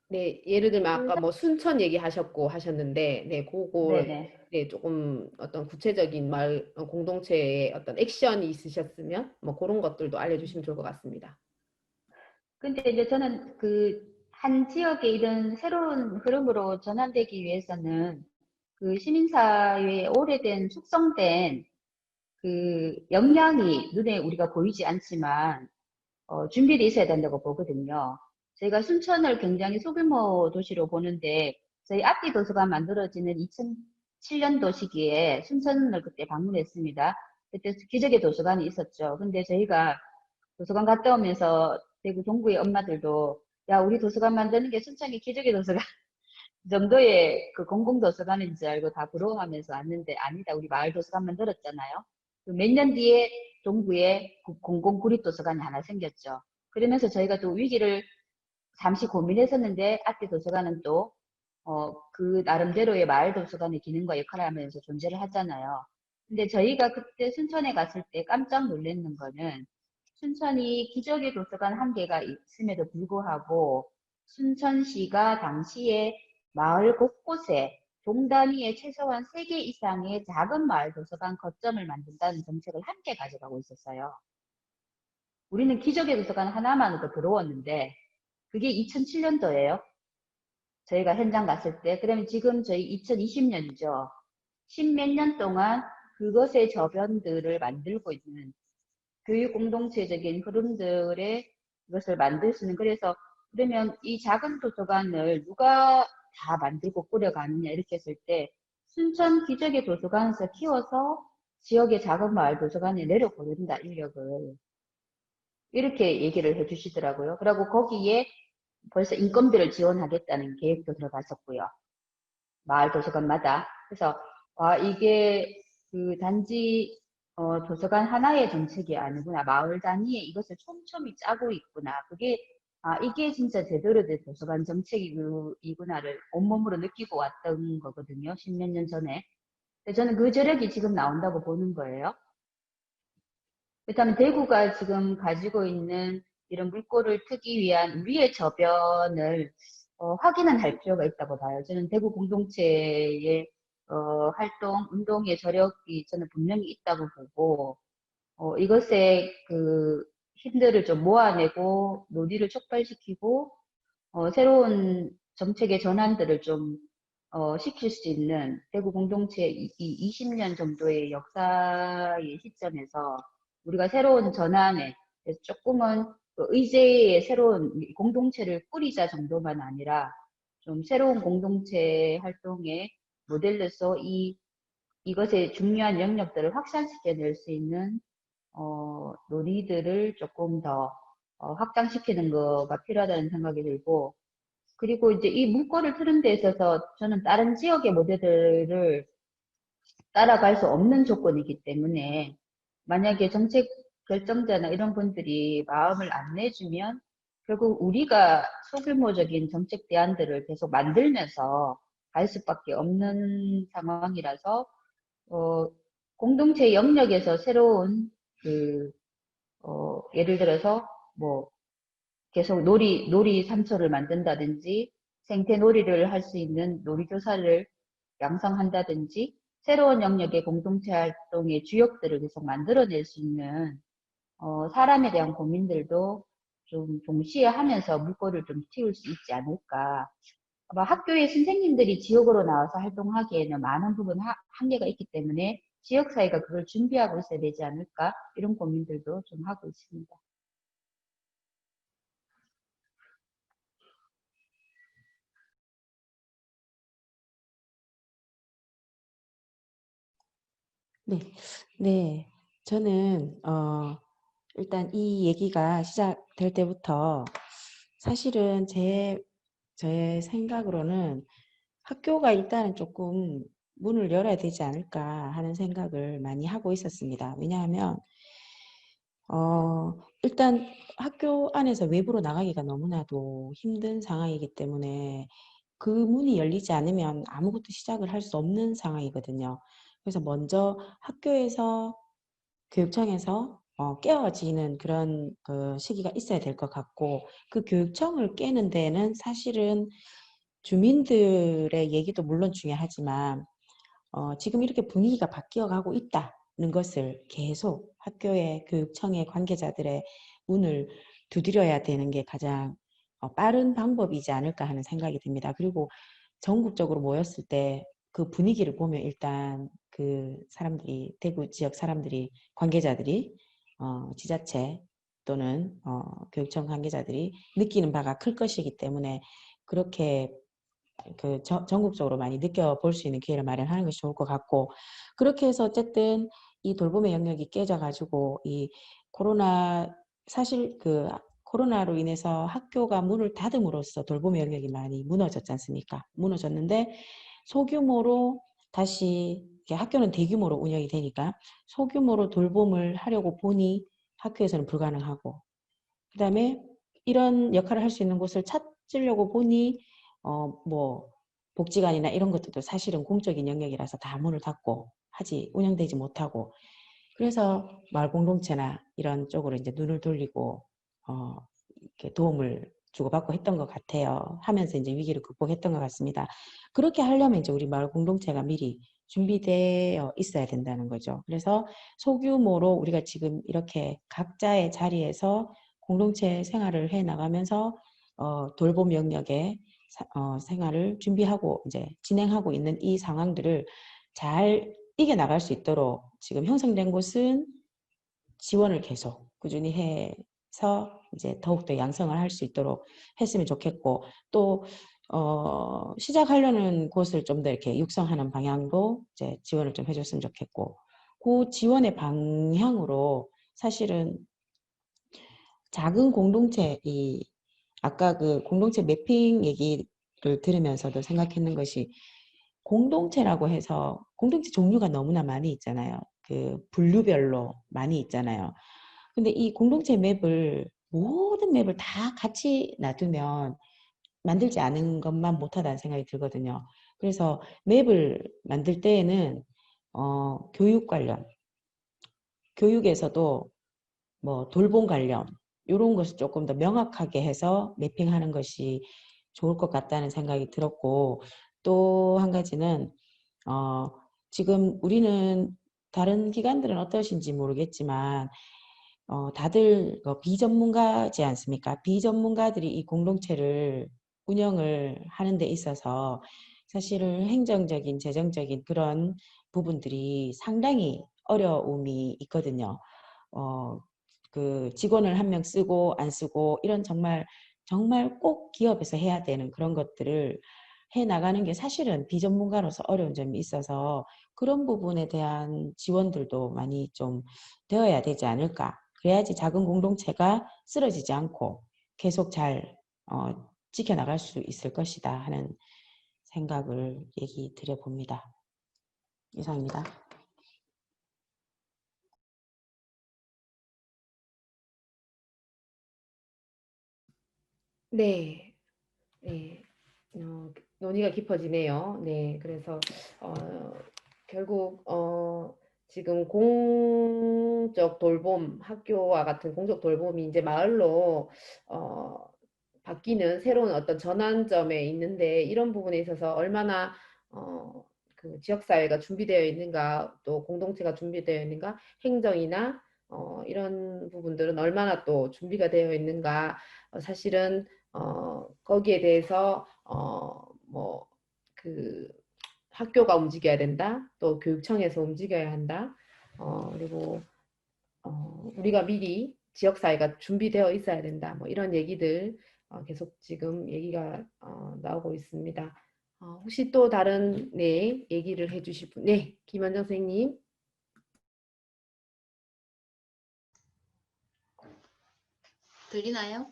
네, 예를 들면 아까 뭐 순천 얘기하셨고 하셨는데, 네, 그거 네네. 네, 조금 어떤 구체적인 공동체의 어떤 액션이 있으셨으면 뭐 그런 것들도 알려주시면 좋을 것 같습니다. 근데 이제 저는 한 지역의 이런 새로운 흐름으로 전환되기 위해서는 시민사회의 오래된 숙성된 역량이 눈에 우리가 보이지 않지만 준비돼 있어야 된다고 보거든요. 저희가 순천을 굉장히 소규모 도시로 보는데 저희 앞뒤 도서관 만들어지는 2007년도 시기에 순천을 그때 방문했습니다. 그때 기적의 도서관이 있었죠. 근데 저희가 도서관 갔다 오면서 대구 동구의 엄마들도 야 우리 도서관 만드는 게 순천이 기적의 도서관 정도의 공공도서관인 줄 알고 다 부러워하면서 왔는데 아니다. 우리 마을 도서관 만들었잖아요. 몇 년 뒤에 동구에 공공구립도서관이 하나 생겼죠. 그러면서 저희가 또 위기를 잠시 고민했었는데 앞뒤 도서관은 또 나름대로의 마을 도서관의 기능과 역할을 하면서 존재를 하잖아요. 근데 저희가 그때 순천에 갔을 때 깜짝 놀랐는 거는 순천이 기적의 도서관 한 개가 있음에도 불구하고 순천시가 당시에 마을 곳곳에 동 단위에 최소한 3개 이상의 작은 마을 도서관 거점을 만든다는 정책을 함께 가져가고 있었어요. 우리는 기적의 도서관 하나만으로 부러웠는데 그게 2007년도예요. 저희가 현장 갔을 때. 그러면 지금 저희 2020년이죠. 10몇 년 동안 그것의 저변들을 만들고 있는 교육 공동체적인 흐름들의 이것을 만들 수 있는, 그래서 그러면 이 작은 도서관을 누가 다 만들고 꾸려가느냐 이렇게 했을 때 순천 기적의 도서관에서 키워서 지역의 작은 마을 도서관에 내려보낸다 인력을, 이렇게 얘기를 해주시더라고요. 그리고 거기에 벌써 인건비를 지원하겠다는 계획도 들어갔었고요. 마을 도서관마다. 그래서 이게 그 단지 도서관 하나의 정책이 아니구나. 마을 단위에 이것을 촘촘히 짜고 있구나. 그게 이게 진짜 제대로 된 도서관 정책이구나를 온몸으로 느끼고 왔던 거거든요. 10몇 년 전에. 근데 저는 그 저력이 지금 나온다고 보는 거예요. 그렇다면 대구가 지금 가지고 있는 이런 물꼬를 트기 위한 우리의 저변을 확인은 할 필요가 있다고 봐요. 저는 대구 공동체의 활동, 운동의 저력이 저는 분명히 있다고 보고, 이것에 그 힘들을 좀 모아내고 논의를 촉발시키고 새로운 정책의 전환들을 좀 시킬 수 있는 대구 공동체 이 20년 정도의 역사의 시점에서 우리가 새로운 전환에 조금은 그 의제의 새로운 공동체를 꾸리자 정도만 아니라 좀 새로운 공동체 활동의 모델로서 이것의 중요한 영역들을 확산시켜낼 수 있는 논의들을 조금 더 확장시키는 거가 필요하다는 생각이 들고, 그리고 이제 이 물꼬를 트는 데 있어서 저는 다른 지역의 모델들을 따라갈 수 없는 조건이기 때문에 만약에 정책 결정자나 이런 분들이 마음을 안 내주면 결국 우리가 소규모적인 정책 대안들을 계속 만들면서 갈 수밖에 없는 상황이라서 공동체 영역에서 새로운 예를 들어서 뭐 계속 놀이 삼초를 만든다든지 생태놀이를 할 수 있는 놀이교사를 양성한다든지 새로운 영역의 공동체 활동의 주역들을 계속 만들어낼 수 있는 사람에 대한 고민들도 좀 동시에 하면서 물꼬를 좀 틔울 수 있지 않을까. 아마 학교의 선생님들이 지역으로 나와서 활동하기에는 많은 부분 한계가 있기 때문에 지역사회가 그걸 준비하고 있어야 되지 않을까, 이런 고민들도 좀 하고 있습니다. 네, 네. 저는 일단 이 얘기가 시작될 때부터 사실은 제 생각으로는 학교가 일단은 조금 문을 열어야 되지 않을까 하는 생각을 많이 하고 있었습니다. 왜냐하면 일단 학교 안에서 외부로 나가기가 너무나도 힘든 상황이기 때문에 그 문이 열리지 않으면 아무것도 시작을 할 수 없는 상황이거든요. 그래서 먼저 학교에서 교육청에서 깨어지는 그런 그 시기가 있어야 될 것 같고, 그 교육청을 깨는 데는 사실은 주민들의 얘기도 물론 중요하지만 지금 이렇게 분위기가 바뀌어가고 있다는 것을 계속 학교의 교육청의 관계자들의 문을 두드려야 되는 게 가장 빠른 방법이지 않을까 하는 생각이 듭니다. 그리고 전국적으로 모였을 때 그 분위기를 보면 일단 그 사람들이, 대구 지역 사람들이, 관계자들이 지자체 또는 교육청 관계자들이 느끼는 바가 클 것이기 때문에 그렇게 전국적으로 많이 느껴볼 수 있는 기회를 마련하는 것이 좋을 것 같고, 그렇게 해서 어쨌든 이 돌봄의 영역이 깨져가지고 이 사실 그 코로나로 인해서 학교가 문을 닫음으로써 돌봄의 영역이 많이 무너졌지 않습니까? 무너졌는데 소규모로 다시, 학교는 대규모로 운영이 되니까 소규모로 돌봄을 하려고 보니 학교에서는 불가능하고, 그 다음에 이런 역할을 할 수 있는 곳을 찾으려고 보니 뭐 복지관이나 이런 것들도 사실은 공적인 영역이라서 다 문을 닫고 운영되지 못하고 그래서 마을 공동체나 이런 쪽으로 이제 눈을 돌리고 이렇게 도움을 주고받고 했던 것 같아요. 하면서 이제 위기를 극복했던 것 같습니다. 그렇게 하려면 이제 우리 마을 공동체가 미리 준비되어 있어야 된다는 거죠. 그래서 소규모로 우리가 지금 이렇게 각자의 자리에서 공동체 생활을 해 나가면서 돌봄 영역에 생활을 준비하고 이제 진행하고 있는 이 상황들을 잘 이겨나갈 수 있도록 지금 형성된 곳은 지원을 계속 꾸준히 해서 이제 더욱더 양성을 할 수 있도록 했으면 좋겠고 또 시작하려는 곳을 좀 더 이렇게 육성하는 방향도 이제 지원을 좀 해줬으면 좋겠고 그 지원의 방향으로 사실은 작은 공동체 아까 그 공동체 매핑 얘기를 들으면서도 생각했는 것이 공동체라고 해서 공동체 종류가 너무나 많이 있잖아요. 그 분류별로 많이 있잖아요. 근데 이 공동체 맵을 모든 맵을 다 같이 놔두면 만들지 않은 것만 못하다는 생각이 들거든요. 그래서 맵을 만들 때에는 교육 관련, 교육에서도 뭐 돌봄 관련 이런 것을 조금 더 명확하게 해서 매핑하는 것이 좋을 것 같다는 생각이 들었고 또 한 가지는 지금 우리는 다른 기관들은 어떠신지 모르겠지만 다들 비전문가지 않습니까? 비전문가들이 이 공동체를 운영을 하는 데 있어서 사실은 행정적인, 재정적인 그런 부분들이 상당히 어려움이 있거든요. 그 직원을 한 명 쓰고 안 쓰고 이런 정말 꼭 기업에서 해야 되는 그런 것들을 해 나가는 게 사실은 비전문가로서 어려운 점이 있어서 그런 부분에 대한 지원들도 많이 좀 되어야 되지 않을까. 그래야지 작은 공동체가 쓰러지지 않고 계속 잘 지켜나갈 수 있을 것이다 하는 생각을 얘기 드려봅니다. 이상입니다. 네. 네. 논의가 깊어지네요. 네. 그래서 결국 지금 공적 돌봄, 학교와 같은 공적 돌봄이 이제 마을로 바뀌는 새로운 어떤 전환점에 있는데 이런 부분에 있어서 얼마나 그 지역사회가 준비되어 있는가 또 공동체가 준비되어 있는가 행정이나 이런 부분들은 얼마나 또 준비가 되어 있는가 사실은 거기에 대해서 뭐 그 학교가 움직여야 된다 또 교육청에서 움직여야 한다 그리고 우리가 미리 지역사회가 준비되어 있어야 된다. 뭐 이런 얘기들 계속 지금 얘기가 나오고 있습니다. 혹시 또 다른 네 얘기를 해주실 분? 네, 김원정 선생님. 들리나요?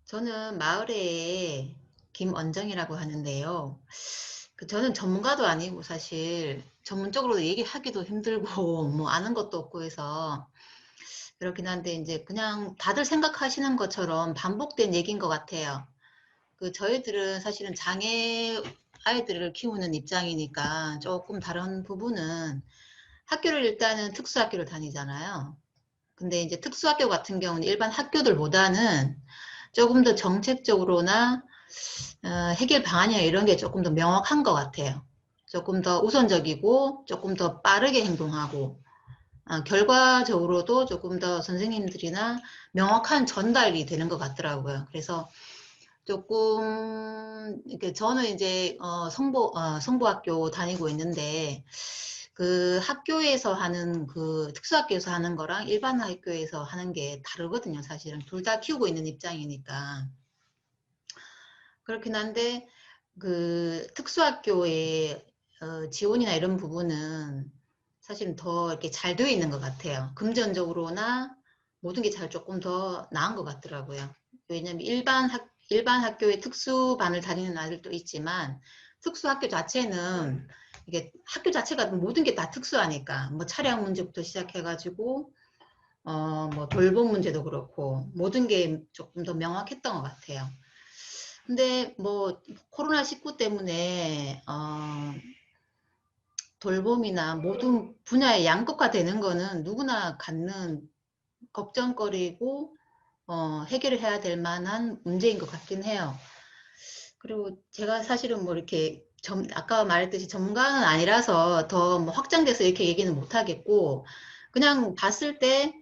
저는 마을에 김언정이라고 하는데요. 저는 전문가도 아니고 사실 전문적으로 얘기하기도 힘들고 뭐 아는 것도 없고 해서 그렇긴 한데 이제 그냥 다들 생각하시는 것처럼 반복된 얘기인 것 같아요. 저희들은 사실은 장애 아이들을 키우는 입장이니까 조금 다른 부분은 학교를 일단은 특수학교를 다니잖아요. 근데 이제 특수학교 같은 경우는 일반 학교들보다는 조금 더 정책적으로나 해결 방안이나 이런 게 조금 더 명확한 것 같아요. 조금 더 우선적이고 조금 더 빠르게 행동하고 결과적으로도 조금 더 선생님들이나 명확한 전달이 되는 것 같더라고요. 그래서 조금 이렇게 저는 이제 성보학교 다니고 있는데 그 학교에서 하는 그 특수학교에서 하는 거랑 일반 학교에서 하는 게 다르거든요. 사실은 둘 다 키우고 있는 입장이니까 그렇긴 한데 그 특수학교의 지원이나 이런 부분은 사실은 더 이렇게 잘 되어 있는 것 같아요. 금전적으로나 모든 게 잘 조금 더 나은 것 같더라고요. 왜냐하면 일반 학교에 특수반을 다니는 아이들도 있지만 특수학교 자체는 이게 학교 자체가 모든 게 다 특수하니까 뭐 차량 문제부터 시작해가지고 뭐 돌봄 문제도 그렇고 모든 게 조금 더 명확했던 것 같아요. 근데 뭐 코로나19 때문에 돌봄이나 모든 분야의 양극화되는 거는 누구나 갖는 걱정거리고 해결을 해야 될 만한 문제인 것 같긴 해요. 그리고 제가 사실은 뭐 이렇게 아까 말했듯이 전문가는 아니라서 더 뭐 확장돼서 이렇게 얘기는 못 하겠고, 그냥 봤을 때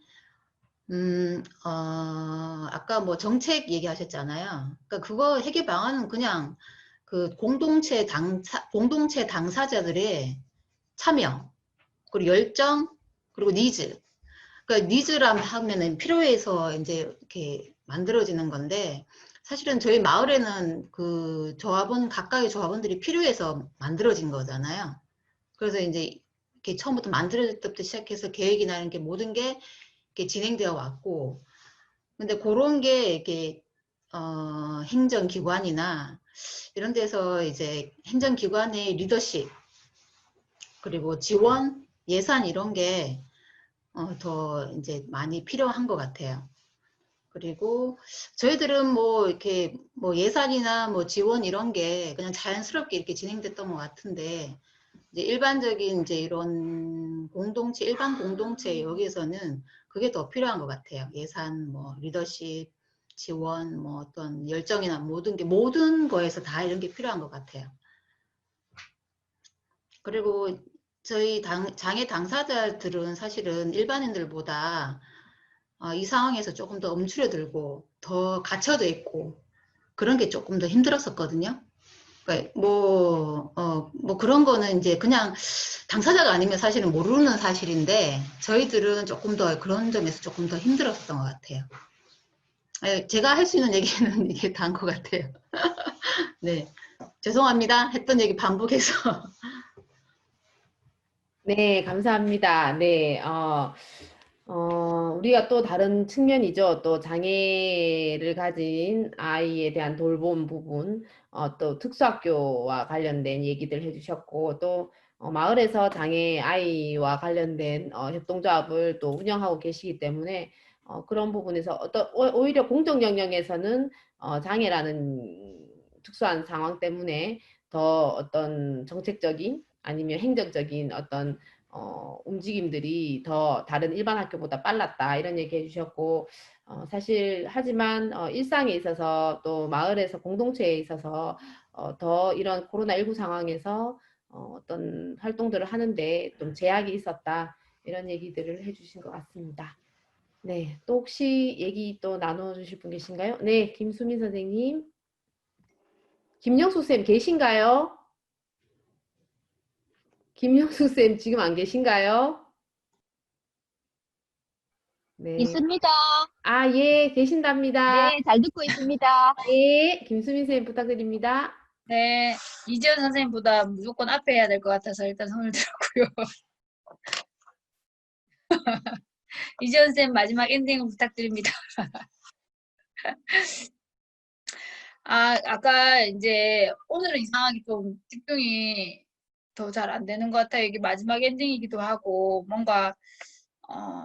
아까 뭐 정책 얘기하셨잖아요. 그러니까 그거 해결 방안은 그냥 그 공동체 당사자들의 참여, 그리고 열정, 그리고 니즈. 그러니까 니즈라 하면은 필요해서 이제 이렇게 만들어지는 건데, 사실은 저희 마을에는 그 각각의 조합원들이 필요해서 만들어진 거잖아요. 그래서 이제 이렇게 처음부터 만들어질 때부터 시작해서 계획이나 이런 게 모든 게 이렇게 진행되어 왔고, 근데 그런 게 이렇게 행정기관이나 이런 데서 이제 행정기관의 리더십, 그리고 지원, 예산 이런 게 더 이제 많이 필요한 것 같아요. 그리고 저희들은 뭐 이렇게 뭐 예산이나 뭐 지원 이런 게 그냥 자연스럽게 이렇게 진행됐던 것 같은데, 이제 일반적인 이제 이런 공동체, 일반 공동체 여기에서는 그게 더 필요한 것 같아요. 예산, 뭐 리더십, 지원, 뭐 어떤 열정이나 모든 거에서 다 이런 게 필요한 것 같아요. 그리고 저희 장애 당사자들은 사실은 일반인들보다 이 상황에서 조금 더 움츠려들고 더 갇혀져 있고 그런 게 조금 더 힘들었었거든요. 그러니까 뭐 그런 거는 이제 그냥 당사자가 아니면 사실은 모르는 사실인데, 저희들은 조금 더 그런 점에서 조금 더 힘들었던 것 같아요. 제가 할 수 있는 얘기는 이게 다인 것 같아요. 네, 죄송합니다. 했던 얘기 반복해서. 네, 감사합니다. 네, 우리가 또 다른 측면이죠. 또 장애를 가진 아이에 대한 돌봄 부분, 또 특수학교와 관련된 얘기들 해주셨고, 또 마을에서 장애 아이와 관련된 협동조합을 또 운영하고 계시기 때문에 그런 부분에서 오히려 공적 영역에서는 장애라는 특수한 상황 때문에 더 어떤 정책적인 아니면 행정적인 어떤 움직임들이 더 다른 일반 학교보다 빨랐다 이런 얘기 해주셨고, 사실 하지만 일상에 있어서 또 마을에서 공동체에 있어서 더 이런 코로나19 상황에서 어떤 활동들을 하는데 좀 제약이 있었다 이런 얘기들을 해주신 것 같습니다. 네, 또 혹시 얘기 또 나눠주실 분 계신가요? 네, 김수민 선생님. 김영수 쌤 계신가요? 김영수 쌤 지금 안 계신가요? 네. 있습니다. 아, 예, 계신답니다. 네, 잘 듣고 있습니다. 예, 김수민 쌤 부탁드립니다. 네, 이지연 선생님보다 무조건 앞에 해야 될 것 같아서 일단 손을 들었고요. 이지연 선생님 마지막 엔딩을 부탁드립니다. 아까 이제 오늘은 이상하게 좀 집중이 더 잘 안 되는 것 같아요. 이게 마지막 엔딩이기도 하고 뭔가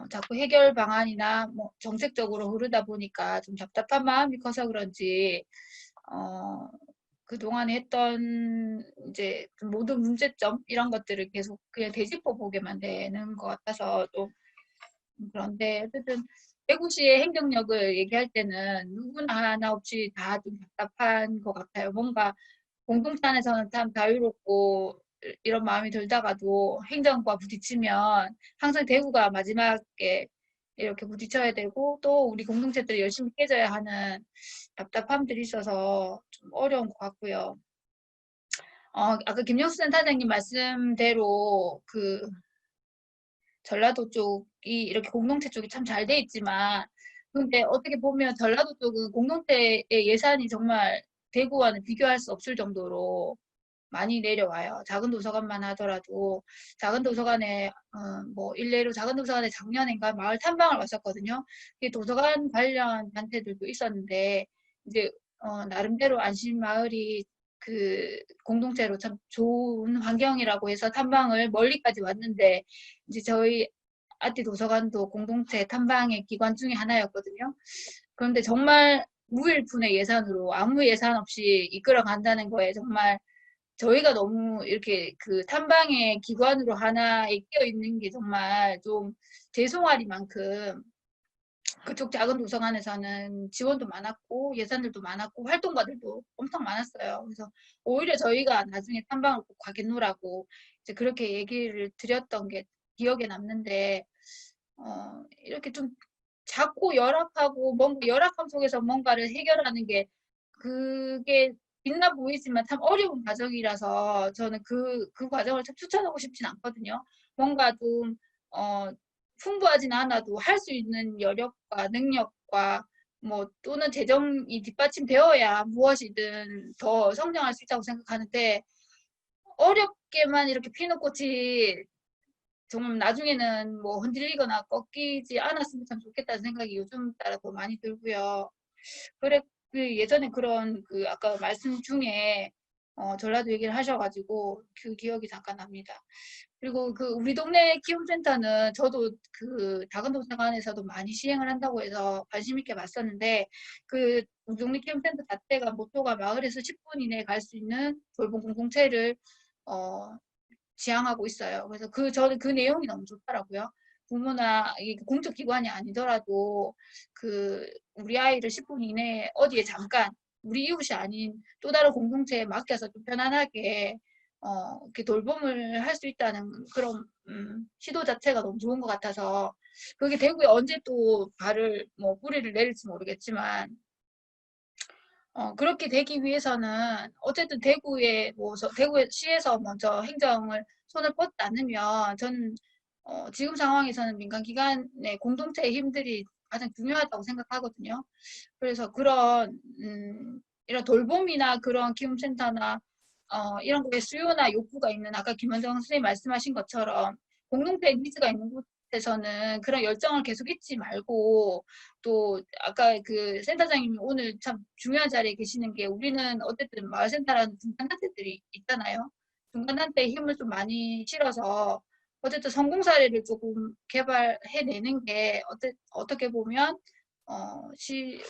자꾸 해결 방안이나 뭐 정책적으로 흐르다 보니까 좀 답답한 마음이 커서 그런지 그동안에 했던 이제 모든 문제점 이런 것들을 계속 그냥 되짚어 보게만 되는 것 같아서 좀 그런데 어쨌든 대구시의 행정력을 얘기할 때는 누구나 하나 없이 다 좀 답답한 것 같아요. 뭔가 공동체 안에서는 참 자유롭고 이런 마음이 들다가도 행정과 부딪히면 항상 대구가 마지막에 이렇게 부딪혀야 되고 또 우리 공동체들이 열심히 깨져야 하는 답답함들이 있어서 좀 어려운 것 같고요. 아까 김영수 센터장님 말씀대로 그 전라도 쪽이 이렇게 공동체 쪽이 참 잘 돼 있지만 근데 어떻게 보면 전라도 쪽은 공동체의 예산이 정말 대구와는 비교할 수 없을 정도로 많이 내려와요. 작은 도서관만 하더라도 작은 도서관에 뭐 일례로 작은 도서관에 작년인가 마을 탐방을 왔었거든요. 이 도서관 관련 단체들도 있었는데 이제 나름대로 안심마을이 그 공동체로 참 좋은 환경이라고 해서 탐방을 멀리까지 왔는데 이제 저희 아티 도서관도 공동체 탐방의 기관 중에 하나였거든요. 그런데 정말 무일푼의 예산으로 아무 예산 없이 이끌어 간다는 거에 정말 저희가 너무 이렇게 그 탐방의 기관으로 하나에 끼어 있는 게 정말 좀 죄송하리만큼 그쪽 작은 도서관에서는 지원도 많았고 예산들도 많았고 활동가들도 엄청 많았어요. 그래서 오히려 저희가 나중에 탐방을 꼭 가겠노라고 이제 그렇게 얘기를 드렸던 게 기억에 남는데 이렇게 좀 작고 열악하고 뭔가 열악함 속에서 뭔가를 해결하는 게 그게 빛나 보이지만 참 어려운 과정이라서 저는 그 과정을 참 추천하고 싶진 않거든요. 뭔가 좀 풍부하진 않아도 할 수 있는 여력과 능력과 뭐 또는 재정이 뒷받침되어야 무엇이든 더 성장할 수 있다고 생각하는데 어렵게만 이렇게 피는 꽃이 정말 나중에는 뭐 흔들리거나 꺾이지 않았으면 참 좋겠다는 생각이 요즘 따라 더 많이 들고요. 그래, 그 예전에 그런 그 아까 말씀 중에 전라도 얘기를 하셔가지고 그 기억이 잠깐 납니다. 그리고 그 우리 동네 키움센터는 저도 그 작은 도서관에서도 많이 시행을 한다고 해서 관심 있게 봤었는데 그 우리 동네 키움센터 자체가 모토가 마을에서 10분 이내에 갈 수 있는 돌봄 공동체를 지향하고 있어요. 그래서 저는 그 내용이 너무 좋더라고요. 부모나 이게 공적 기관이 아니더라도 그 우리 아이를 10분 이내에 어디에 잠깐 우리 이웃이 아닌 또 다른 공동체에 맡겨서 좀 편안하게 이렇게 돌봄을 할 수 있다는 그런 시도 자체가 너무 좋은 것 같아서 그게 대구에 언제 또 뿌리를 내릴지 모르겠지만 그렇게 되기 위해서는 어쨌든 대구시에서 먼저 행정을 손을 뻗지 않으면 저는 지금 상황에서는 민간기관의 공동체의 힘들이 가장 중요하다고 생각하거든요. 그래서 이런 돌봄이나 그런 키움센터나 이런 거에 수요나 욕구가 있는 아까 김원정 선생님 말씀하신 것처럼 공동체의 니즈가 있는 곳에서는 그런 열정을 계속 잊지 말고 또 아까 그 센터장님이 오늘 참 중요한 자리에 계시는 게 우리는 어쨌든 마을센터라는 중간단체들이 있잖아요. 중간단체에 힘을 좀 많이 실어서 어쨌든 성공 사례를 조금 개발해내는 게 어떻게 보면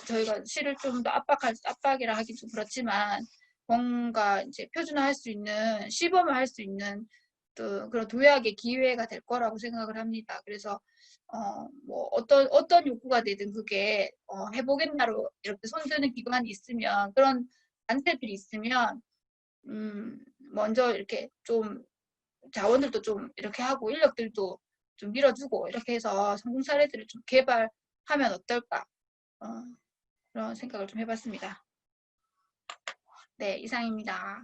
저희가 시를 좀 더 압박이라 하긴 좀 그렇지만 뭔가 이제 표준화할 수 있는 시범을 할 수 있는 또 그런 도약의 기회가 될 거라고 생각을 합니다. 그래서 뭐 어떤 욕구가 되든 그게 해보겠나로 이렇게 손드는 기관이 있으면 그런 단체들이 있으면 먼저 이렇게 좀 자원들도 좀 이렇게 하고 인력들도 좀 밀어주고 이렇게 해서 성공 사례들을 좀 개발하면 어떨까 그런 생각을 좀 해봤습니다. 네, 이상입니다.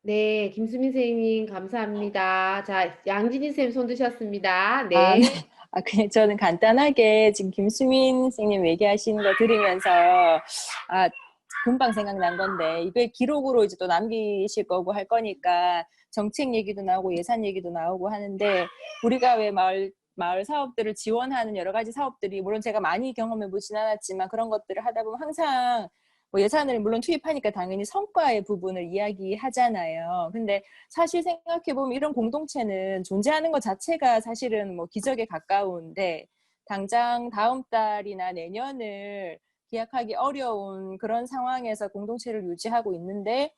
네, 김수민 선생님 감사합니다. 자, 양진희 선생님 손 드셨습니다. 아, 네. 네. 그냥 저는 간단하게 지금 김수민 선생님 얘기하시는 거 들으면서 금방 생각난 건데 이게 기록으로 이제 또 남기실 거고 할 거니까 정책 얘기도 나오고 예산 얘기도 나오고 하는데 우리가 왜 마을 사업들을 지원하는 여러 가지 사업들이 물론 제가 많이 경험해 보진 않았지만 그런 것들을 하다 보면 항상 뭐 예산을 물론 투입하니까 당연히 성과의 부분을 이야기하잖아요. 근데 사실 생각해보면 이런 공동체는 존재하는 것 자체가 사실은 뭐 기적에 가까운데 당장 다음 달이나 내년을 기약하기 어려운 그런 상황에서 공동체를 유지하고 있는데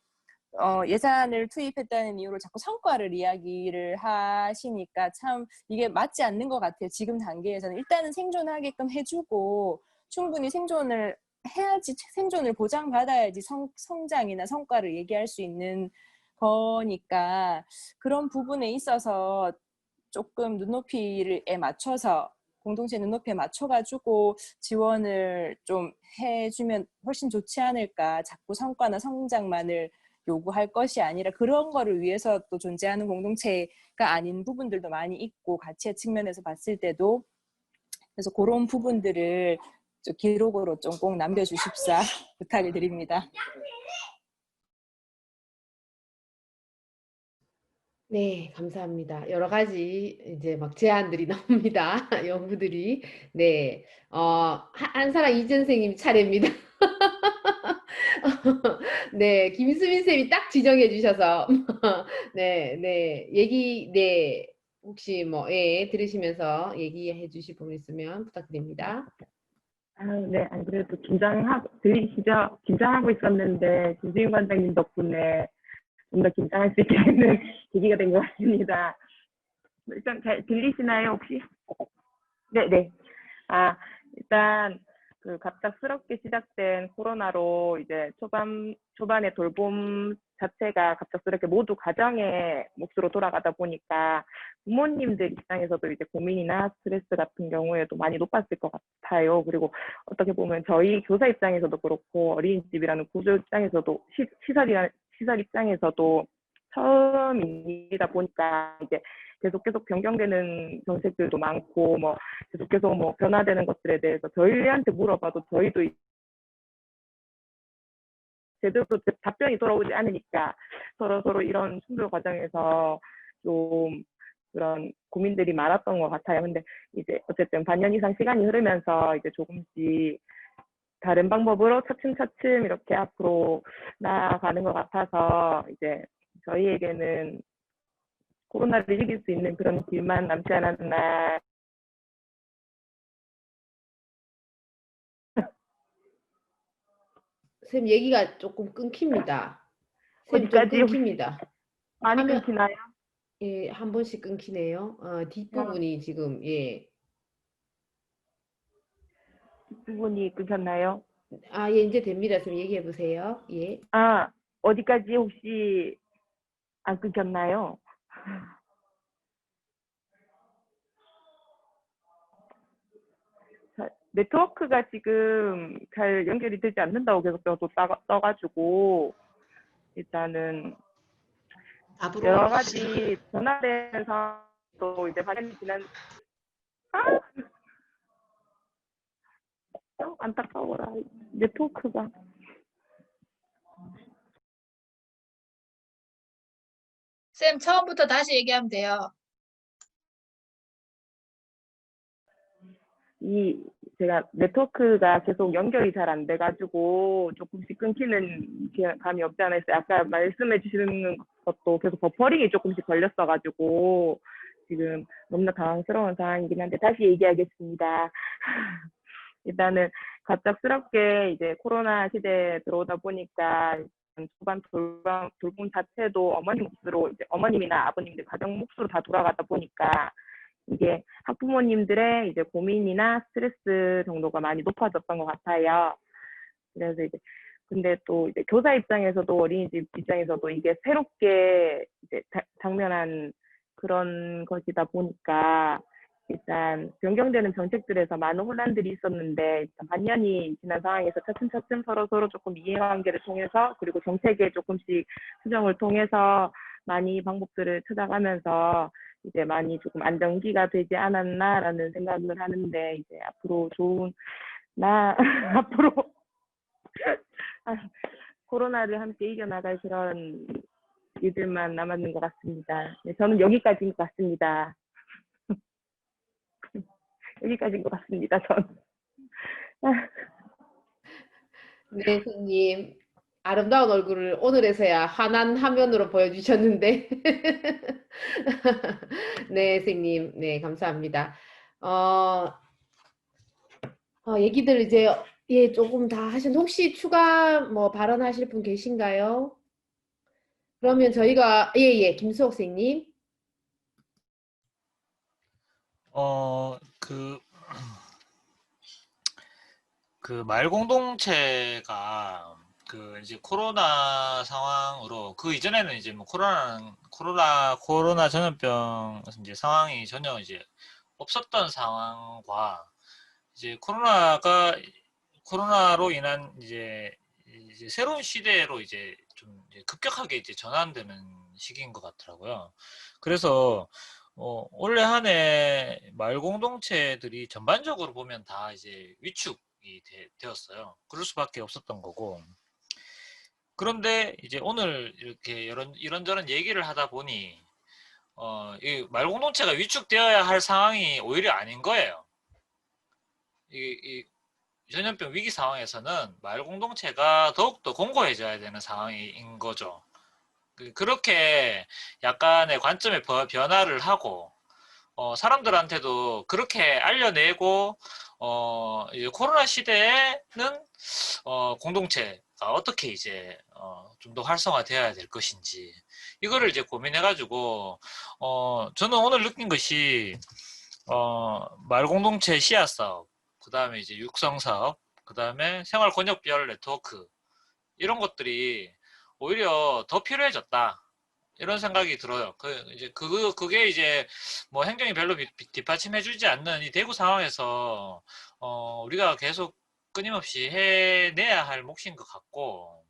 예산을 투입했다는 이유로 자꾸 성과를 이야기를 하시니까 참 이게 맞지 않는 것 같아요. 지금 단계에서는 일단은 생존하게끔 해주고 충분히 생존을 해야지 생존을 보장받아야지 성장이나 성과를 얘기할 수 있는 거니까 그런 부분에 있어서 조금 눈높이에 맞춰서 공동체 눈높이에 맞춰가지고 지원을 좀 해주면 훨씬 좋지 않을까. 자꾸 성과나 성장만을 요구할 것이 아니라 그런 거를 위해서 또 존재하는 공동체가 아닌 부분들도 많이 있고 가치의 측면에서 봤을 때도 그래서 그런 부분들을 좀 기록으로 좀 꼭 남겨주십사 부탁을 드립니다. 네, 감사합니다. 여러 가지 이제 막 제안들이 나옵니다. 연구들이. 네, 한 사람 이전 선생님 차례입니다. 네, 김수민 쌤이 딱 지정해 주셔서 네, 네, 네, 혹시 뭐, 예, 들으시면서 얘기해 주실 부분 있으면 부탁드립니다. 네, 안 그래도 들리시죠? 긴장하고 있었는데, 김수인 관장님 덕분에 좀 더 긴장할 수 있게 되는 계기가 된 것 같습니다. 일단 잘 들리시나요, 혹시? 네. 일단 그 갑작스럽게 시작된 코로나로 이제 초반에 돌봄 자체가 갑작스럽게 모두 가정의 몫으로 돌아가다 보니까 부모님들 입장에서도 이제 고민이나 스트레스 같은 경우에도 많이 높았을 것 같아요. 그리고 어떻게 보면 저희 교사 입장에서도 그렇고 어린이집이라는 구조 입장에서도 시설 입장에서도 처음이다 보니까 이제 계속 변경되는 정책들도 많고 뭐 계속 뭐 변화되는 것들에 대해서 저희한테 물어봐도 저희도 제대로 답변이 돌아오지 않으니까 서로 이런 충돌 과정에서 좀 그런 고민들이 많았던 것 같아요. 근데 이제 어쨌든 반년 이상 시간이 흐르면서 이제 조금씩 다른 방법으로 차츰차츰 이렇게 앞으로 나아가는 것 같아서 이제 저희에게는 코로나를 이길 수 있는 그런 길만 남지 않았나. 선생님 얘기가 조금 끊깁니다. 선생님 좀 어디까지 끊깁니다. 많이 화면, 끊기나요? 예, 한 번씩 끊기네요. 뒷부분이 지금, 예. 부분이 끊겼나요? 예, 이제 됩니다. 선생님 얘기해 보세요. 예. 어디까지 혹시 안 끊겼나요? 네트워크가 지금 잘 연결이 되지 않는다고 계속 떠가지고 일단은 답으로 여러 가지 변화되면서 또 이제 발전이 지난 안타까워라 네트워크가. 쌤 처음부터 다시 얘기하면 돼요. 제가 네트워크가 계속 연결이 잘 안 돼가지고 조금씩 끊기는 감이 없지 않아 있어요. 아까 말씀해 주시는 것도 계속 버퍼링이 조금씩 걸렸어가지고 지금 너무나 당황스러운 상황이긴 한데 다시 얘기하겠습니다. 일단은 갑작스럽게 이제 코로나 시대에 들어오다 보니까 초반 돌봄 자체도 어머님 몫으로 이제 어머님이나 아버님들 가정 몫으로 다 돌아가다 보니까 이게 학부모님들의 이제 고민이나 스트레스 정도가 많이 높아졌던 것 같아요. 그래서 이제 근데 또 이제 교사 입장에서도 어린이집 입장에서도 이게 새롭게 이제 당면한 그런 것이다 보니까 일단 변경되는 정책들에서 많은 혼란들이 있었는데 일단 반년이 지난 상황에서 차츰차츰 서로 조금 이해관계를 통해서 그리고 정책에 조금씩 수정을 통해서 많이 방법들을 찾아가면서 이제 많이 조금 안정기가 되지 않았나라는 생각을 하는데 이제 앞으로 앞으로 코로나를 함께 이겨나갈 그런 일들만 남았는 것 같습니다. 네, 저는 여기까지인 것 같습니다. 여기까지인 것 같습니다. 전. 네, 선생님. 아름다운 얼굴을 오늘에서야 환한 화면으로 보여주셨는데. 네, 선생님. 네, 감사합니다. 얘기들 이제, 예, 조금 다 혹시 추가 뭐 발언하실 분 계신가요? 그러면 저희가, 예, 김수옥 선생님. 그 말공동체가 이제 코로나 상황으로 그 이전에는 이제 뭐 코로나 전염병 이제 상황이 전혀 이제 없었던 상황과 이제 코로나로 인한 이제 새로운 시대로 이제 좀 이제 급격하게 이제 전환되는 시기인 것 같더라고요. 그래서 올해 한 해 말공동체들이 전반적으로 보면 다 이제 위축이 되었어요. 그럴 수밖에 없었던 거고. 그런데 이제 오늘 이렇게 이런저런 얘기를 하다 보니 이 말공동체가 위축되어야 할 상황이 오히려 아닌 거예요. 이 전염병 위기 상황에서는 말공동체가 더욱더 공고해져야 되는 상황인 거죠. 그렇게 약간의 관점의 변화를 하고 사람들한테도 그렇게 알려내고 이제 코로나 시대에는 공동체가 어떻게 이제 좀 더 활성화되어야 될 것인지 이거를 이제 고민해가지고 저는 오늘 느낀 것이 마을 공동체 씨앗 사업, 그 다음에 이제 육성 사업, 그 다음에 생활 권역별 네트워크 이런 것들이 오히려 더 필요해졌다. 이런 생각이 들어요. 그게 이제 뭐 행정이 별로 뒷받침해주지 않는 이 대구 상황에서 우리가 계속 끊임없이 해내야 할 몫인 것 같고,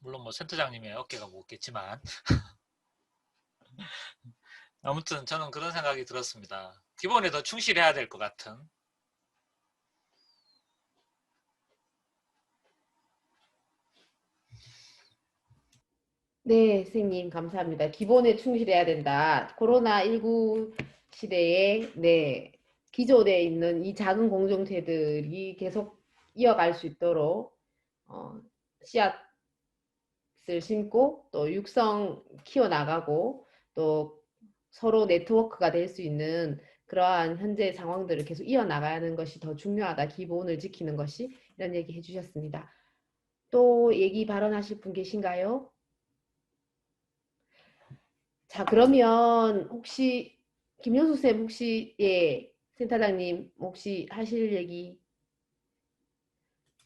물론 뭐 센터장님의 어깨가 무겁겠지만 아무튼 저는 그런 생각이 들었습니다. 기본에 더 충실해야 될 것 같은. 네, 선생님, 감사합니다. 기본에 충실해야 된다. 코로나19 시대에, 네, 기존에 있는 이 작은 공동체들이 계속 이어갈 수 있도록, 씨앗을 심고, 또 육성 키워나가고, 또 서로 네트워크가 될 수 있는 그러한 현재 상황들을 계속 이어나가는 것이 더 중요하다. 기본을 지키는 것이. 이런 얘기 해주셨습니다. 또 얘기 발언하실 분 계신가요? 자, 그러면 혹시 김효수 쌤 혹시 센터장님 혹시 하실 얘기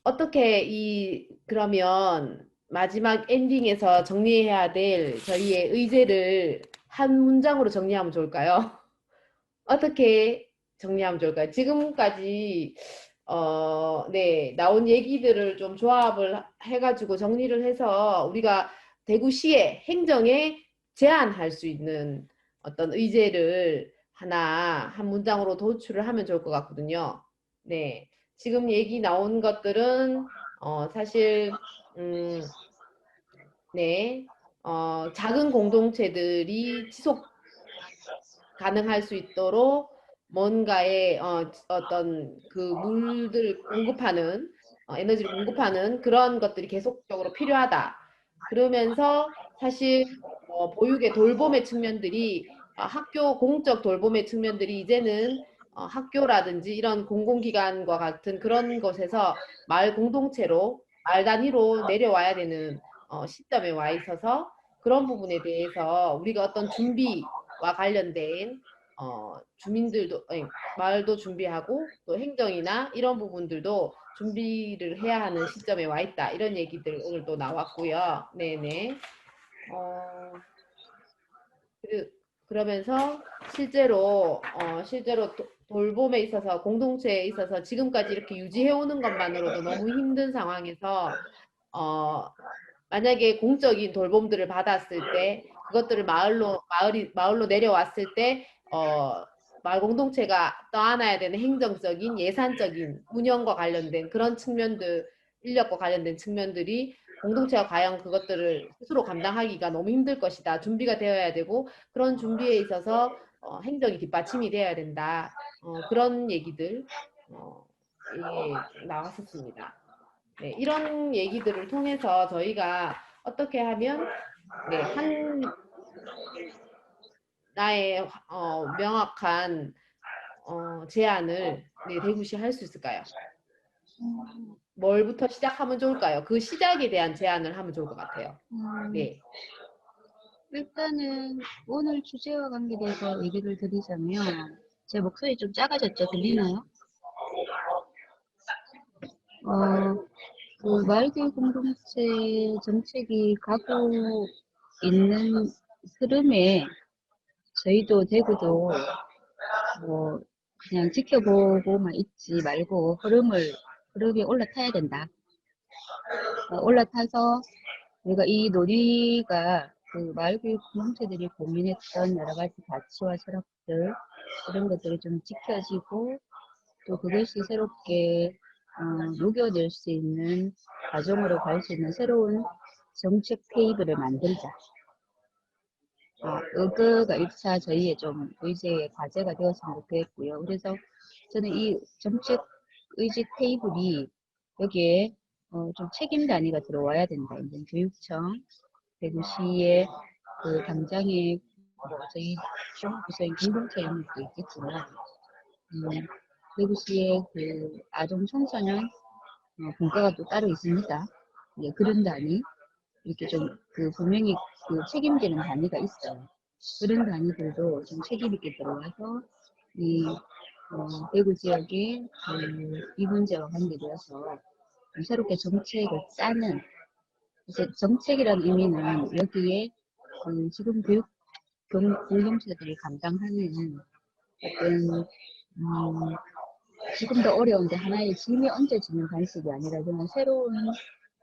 어떻게 그러면 마지막 엔딩에서 정리해야 될 저희의 의제를 한 문장으로 정리하면 좋을까요? 어떻게 정리하면 좋을까요? 지금까지 네, 나온 얘기들을 좀 조합을 해가지고 정리를 해서 우리가 대구시의 행정에 제안할 수 있는 어떤 의제를 한 문장으로 도출을 하면 좋을 것 같거든요. 네, 지금 얘기 나온 것들은 사실 네, 작은 공동체들이 지속 가능할 수 있도록 뭔가의 어떤 그 물들 공급하는 에너지를 공급하는 그런 것들이 계속적으로 필요하다. 그러면서 사실 보육의 돌봄의 측면들이 학교 공적 돌봄의 측면들이 이제는 학교라든지 이런 공공기관과 같은 그런 곳에서 마을 공동체로 마을 단위로 내려와야 되는 시점에 와 있어서 그런 부분에 대해서 우리가 어떤 준비와 관련된 주민들도 마을도 준비하고 또 행정이나 이런 부분들도 준비를 해야 하는 시점에 와 있다. 이런 얘기들 오늘도 나왔고요. 네네. 그러면서 실제로 돌봄에 있어서 공동체에 있어서 지금까지 이렇게 유지해 오는 것만으로도 너무 힘든 상황에서 만약에 공적인 돌봄들을 받았을 때 그것들을 마을로 내려왔을 때 마을 공동체가 떠안아야 되는 행정적인 예산적인 운영과 관련된 그런 측면들 인력과 관련된 측면들이 공동체가 과연 그것들을 스스로 감당하기가 너무 힘들 것이다. 준비가 되어야 되고 그런 준비에 있어서 행정이 뒷받침이 되어야 된다. 그런 얘기들 나왔었습니다. 네, 이런 얘기들을 통해서 저희가 어떻게 하면 한 나의 명확한 제안을 대구시 할 수 있을까요? 뭘부터 시작하면 좋을까요? 그 시작에 대한 제안을 하면 좋을 것 같아요. 네. 일단은 오늘 주제와 관계돼서 얘기를 드리자면 제 목소리 좀 작아졌죠? 들리나요? 그 마을교육 공동체 정책이 가고 있는 흐름에 저희도 대구도 뭐 그냥 지켜보고만 있지 말고 흐름에 올라타야 된다. 올라타서 우리가 이 논의가 그 마을교육 공동체들이 고민했던 여러 가지 가치와 철학들 이런 것들이 좀 지켜지고 또 그것이 새롭게 녹여낼 수 있는 과정으로 갈 수 있는 새로운 정책 테이블을 만들자. 그거가 1차 저희의 좀 의제의 과제가 되었으면 좋겠고요. 그래서 저는 이 정책 의제 테이블이 여기에 좀 책임 단위가 들어와야 된다. 이제 교육청, 대구시의 그 당장의 저희 중부서의 공동체 영역도 있겠지만, 대구시의 그 아동 청소년 분과가 또 따로 있습니다. 예, 그런 단위 이렇게 좀 그 분명히 그 책임지는 단위가 있어요. 그런 단위들도 좀 책임 있게 들어와서 이 대구 지역의 이 문제와 관계되어서 새롭게 정책을 짜는, 이제 정책이라는 의미는 여기에 지금 교육 공동체들이 감당하는 어떤 지금 더 어려운데 하나의 짐이 얹어지는 방식이 아니라 그냥 새로운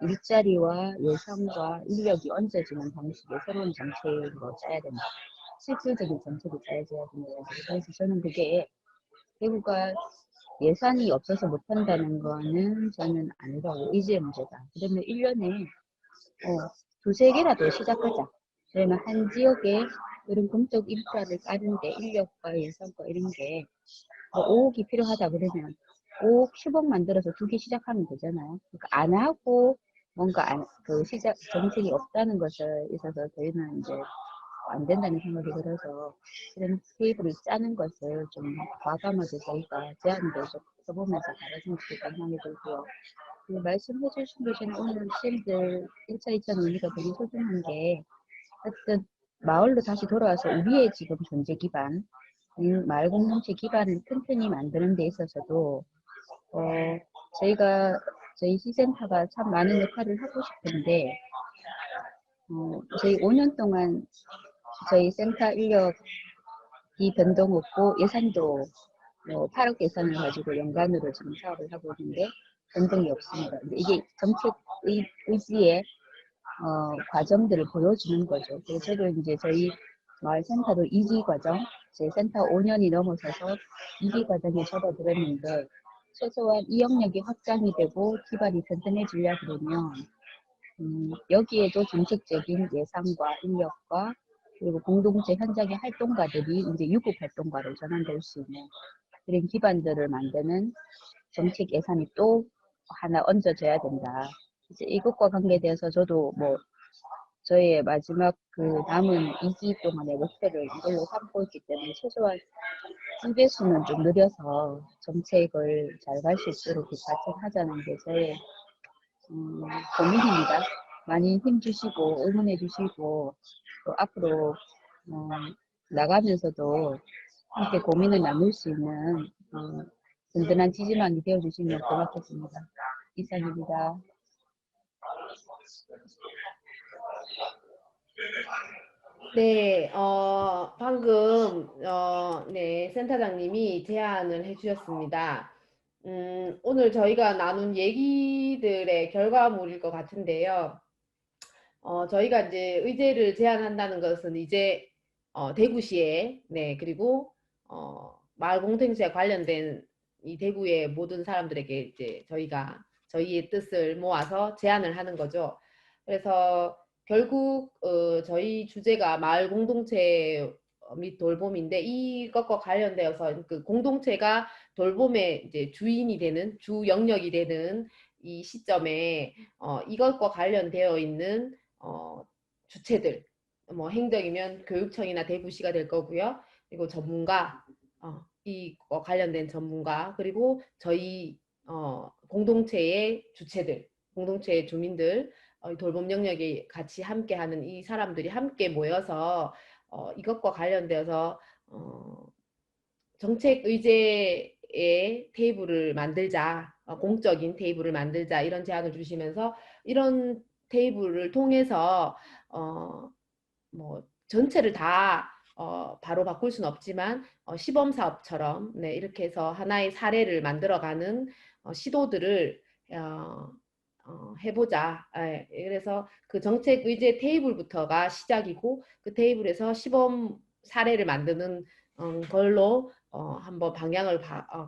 일자리와 예산과 인력이 얹어지는 방식의 새로운 정책으로 짜야 된다. 실질적인 정책이 짜여져야 된다. 그래서 저는 그게 대구가 예산이 없어서 못한다는 거는 저는 아니라고, 의지의 문제다. 그러면 1년에 두세 개라도 시작하자. 그러면 한 지역에 그런 공적 인프라를 까는데 인력과 예산과 이런 게 5억이 필요하다 그러면 5억, 10억 만들어서 2개 시작하면 되잖아요. 그러니까 안 하고 뭔가 그 시작 정책이 없다는 것에 있어서 저희는 이제 안 된다는 생각이 들어서 그런 테이블을 짜는 것을 좀 과감하게 저희가 제안도 좀 써보면서 다뤄주면 좋겠다는 생각이 들고요. 그 말씀해 주신 게 저는 오늘 시민들 1차, 2차 논의가 되게 소중한 게, 어쨌든 마을로 다시 돌아와서 우리의 지금 존재 기반, 마을 공동체 기반을 튼튼히 만드는 데 있어서도 저희가 저희 시센터가 참 많은 역할을 하고 싶은데 저희 5년 동안 저희 센터 인력이 변동 없고 예산도 8억 예산을 가지고 연간으로 지금 사업을 하고 있는데 변동이 없습니다. 근데 이게 정책 의지의 과정들을 보여주는 거죠. 그래서 저도 이제 저희 마을 센터도 2기 과정, 제 센터 5년이 넘어서서 2기 과정에 접어들었는데 최소한 이 영역이 확장이 되고 기반이 튼튼해지려 그러면 여기에도 정책적인 예산과 인력과 그리고 공동체 현장의 활동가들이 이제 유급 활동가로 전환될 수 있는 그런 기반들을 만드는 정책 예산이 또 하나 얹어져야 된다. 이제 이것과 관계돼서 저도 저의 마지막 그 남은 2기 동안의 목표를 이걸로 삼고 있기 때문에 최소한 지배수는 좀 늘려서 정책을 잘 갈 수 있도록 발전하자는 게 저의 고민입니다. 많이 힘주시고 응원해 주시고 또 앞으로 나가면서도 함께 고민을 나눌 수 있는 든든한 지지망이 되어주시면 고맙겠습니다. 이상입니다. 네, 방금, 네, 센터장님이 제안을 해주셨습니다. 오늘 저희가 나눈 얘기들의 결과물일 것 같은데요. 저희가 이제 의제를 제안한다는 것은 이제, 대구시에, 네, 그리고, 마을 공동체와 관련된 이 대구의 모든 사람들에게 이제 저희가 저희의 뜻을 모아서 제안을 하는 거죠. 그래서 결국 저희 주제가 마을 공동체 및 돌봄인데 이것과 관련되어서 그 공동체가 돌봄의 이제 주인이 되는 주 영역이 되는 이 시점에 이것과 관련되어 있는 주체들 행정이면 교육청이나 대구시가 될 거고요. 그리고 전문가 이거 관련된 전문가 그리고 저희 공동체의 주체들 공동체의 주민들 돌봄 영역에 같이 함께하는 이 사람들이 함께 모여서 이것과 관련되어서 정책 의제의 테이블을 만들자, 공적인 테이블을 만들자 이런 제안을 주시면서 이런 테이블을 통해서 전체를 다 바로 바꿀 수는 없지만 시범 사업처럼 네, 이렇게 해서 하나의 사례를 만들어가는 시도들을 해보자. 그래서 그 정책 의제 테이블부터가 시작이고 그 테이블에서 시범 사례를 만드는 걸로 한번 방향을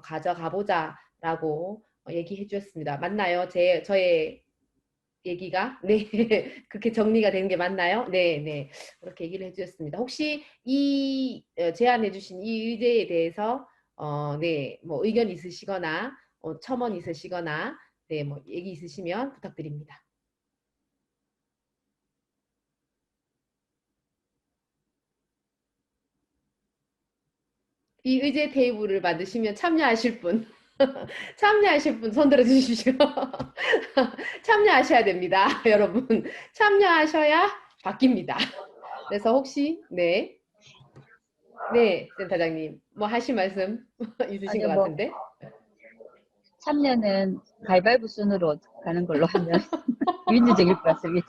가져가 보자라고 얘기해 주셨습니다. 맞나요? 저의 얘기가? 네. 그렇게 정리가 되는 게 맞나요? 네, 네. 그렇게 얘기를 해주셨습니다. 혹시 이 제안해 주신 이 의제에 대해서 네, 의견 있으시거나 첨언 있으시거나 네, 얘기 있으시면 부탁드립니다. 이 의제 테이블을 만드시면 참여하실 분, 참여하실 분 손 들어 주십시오. 참여하셔야 됩니다. 여러분. 참여하셔야 바뀝니다. 그래서 혹시, 네. 네, 센터장님. 뭐 하실 말씀 있으신 것 아니요, 뭐 같은데? 참여는 가위바위보 순으로 가는 걸로 하면 윤리적일 것 같습니다.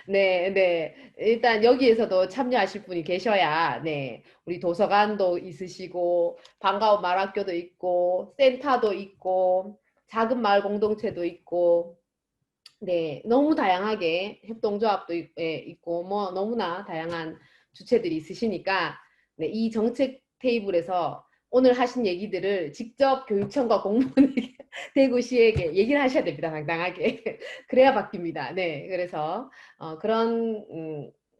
네, 네. 일단 여기에서도 참여하실 분이 계셔야, 네. 우리 도서관도 있으시고, 반가운 말학교도 있고, 센터도 있고, 작은 마을 공동체도 있고, 네. 너무 다양하게 협동조합도 있고, 뭐 너무나 다양한 주체들이 있으시니까, 네. 이 정책 테이블에서 오늘 하신 얘기들을 직접 교육청과 공무원에게, 대구시에게 얘기를 하셔야 됩니다. 당당하게. 그래야 바뀝니다. 네. 그래서 그런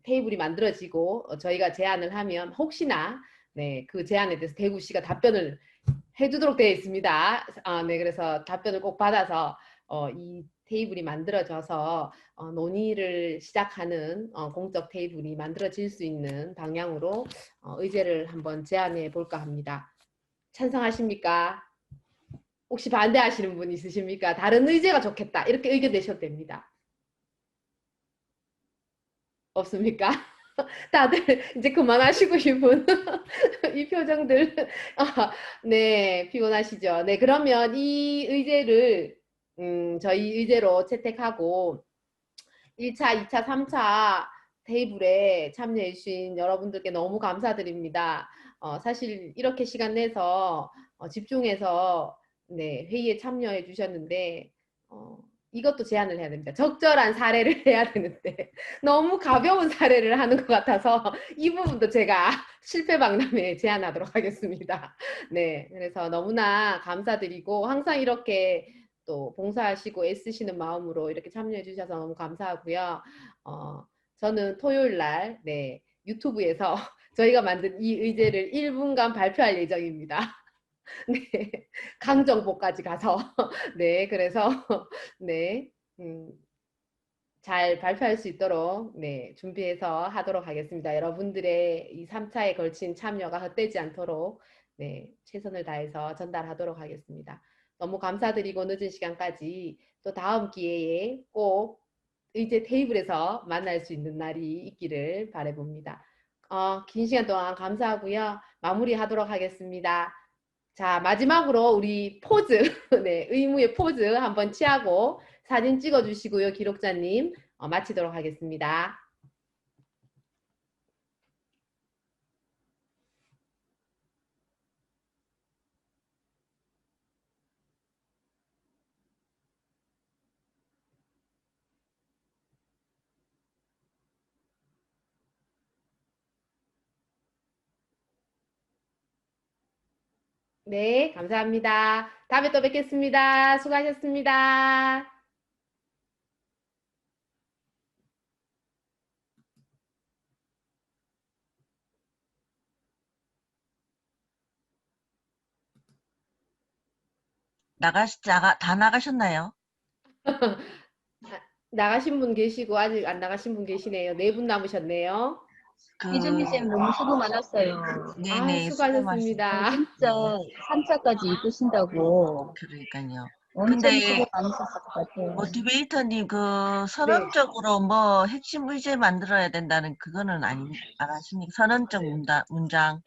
테이블이 만들어지고 저희가 제안을 하면 혹시나 네, 그 제안에 대해서 대구시가 답변을 해주도록 되어 있습니다. 네, 그래서 답변을 꼭 받아서 이 테이블이 만들어져서 논의를 시작하는 공적 테이블이 만들어질 수 있는 방향으로 의제를 한번 제안해 볼까 합니다. 찬성하십니까? 혹시 반대하시는 분 있으십니까? 다른 의제가 좋겠다. 이렇게 의견 내셔도 됩니다. 없습니까? 다들 이제 그만하시고 싶은 이 표정들. 네, 피곤하시죠? 네, 그러면 이 의제를 저희 의제로 채택하고 1차, 2차, 3차 테이블에 참여해 주신 여러분들께 너무 감사드립니다. 사실 이렇게 시간 내서 집중해서 네, 회의에 참여해 주셨는데 이것도 제안을 해야 됩니다. 적절한 사례를 해야 되는데 너무 가벼운 사례를 하는 것 같아서 이 부분도 제가 실패박람회에 제안하도록 하겠습니다. 네, 그래서 너무나 감사드리고 항상 이렇게 또 봉사하시고 애쓰시는 마음으로 이렇게 참여해 주셔서 너무 감사하고요. 저는 토요일 날 네, 유튜브에서 저희가 만든 이 의제를 1분간 발표할 예정입니다. 네, 강정보까지 가서 네, 그래서 네, 잘 발표할 수 있도록 네, 준비해서 하도록 하겠습니다. 여러분들의 이 3차에 걸친 참여가 헛되지 않도록 네, 최선을 다해서 전달하도록 하겠습니다. 너무 감사드리고 늦은 시간까지 또 다음 기회에 꼭 의제 테이블에서 만날 수 있는 날이 있기를 바라봅니다. 긴 시간 동안 감사하고요. 마무리하도록 하겠습니다. 자, 마지막으로 우리 포즈, 네, 의무의 포즈 한번 취하고 사진 찍어주시고요. 기록자님 마치도록 하겠습니다. 네, 감사합니다. 다음에 또 뵙겠습니다. 수고하셨습니다. 다 나가셨나요? 나가신 분 계시고 아직 안 나가신 분 계시네요. 4분 남으셨네요. 이준미 쌤 너무 수고 많았어요. 네네, 수고 수고하셨습니다. 진짜 3차까지 이끄신다고 그러니까요. 엄청 근데 수고 많으셨을 것 같아요. 모티베이터님 그 네. 선언적으로 뭐 핵심 의제 만들어야 된다는 그거는 안 하십니까? 선언적 문장.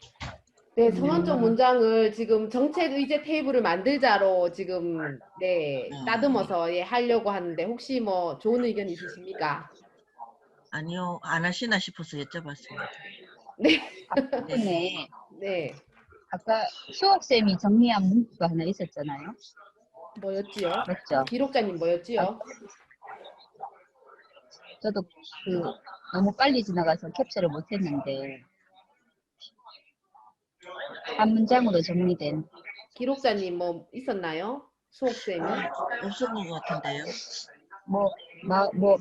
네, 선언적 문장을 지금 정책 의제 테이블을 만들자로 지금 네, 따듬어서 하려고 하는데 혹시 뭐 좋은 의견 있으십니까? 아니요, 안 하시나 싶어서 여쭤봤습니다. 네. 네. 네. 아까 수옥쌤이 정리한 문구가 하나 있었잖아요. 뭐였지요? 맞죠? 기록자님 뭐였지요? 저도 너무 빨리 지나가서 캡처를 못했는데 한 문장으로 정리된 기록자님 뭐 있었나요? 수옥쌤이? 없었는 것 같은데요.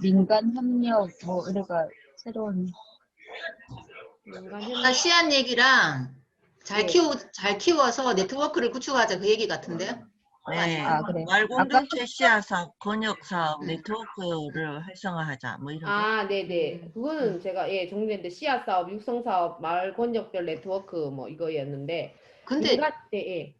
민간 협력 이래가 새로운 민간 시안 얘기랑 네. 잘 키워서 네트워크를 구축하자 그 얘기 같은데요? 네, 아, 그래. 마을 아까 공동체 씨앗 사업, 권역 사업, 네트워크를 활성화하자. 뭐 이런 거. 아, 네네. 그거는 제가 예 정리했는데 씨앗 사업, 육성 사업, 마을 권역별 네트워크 뭐 이거였는데 근데 예.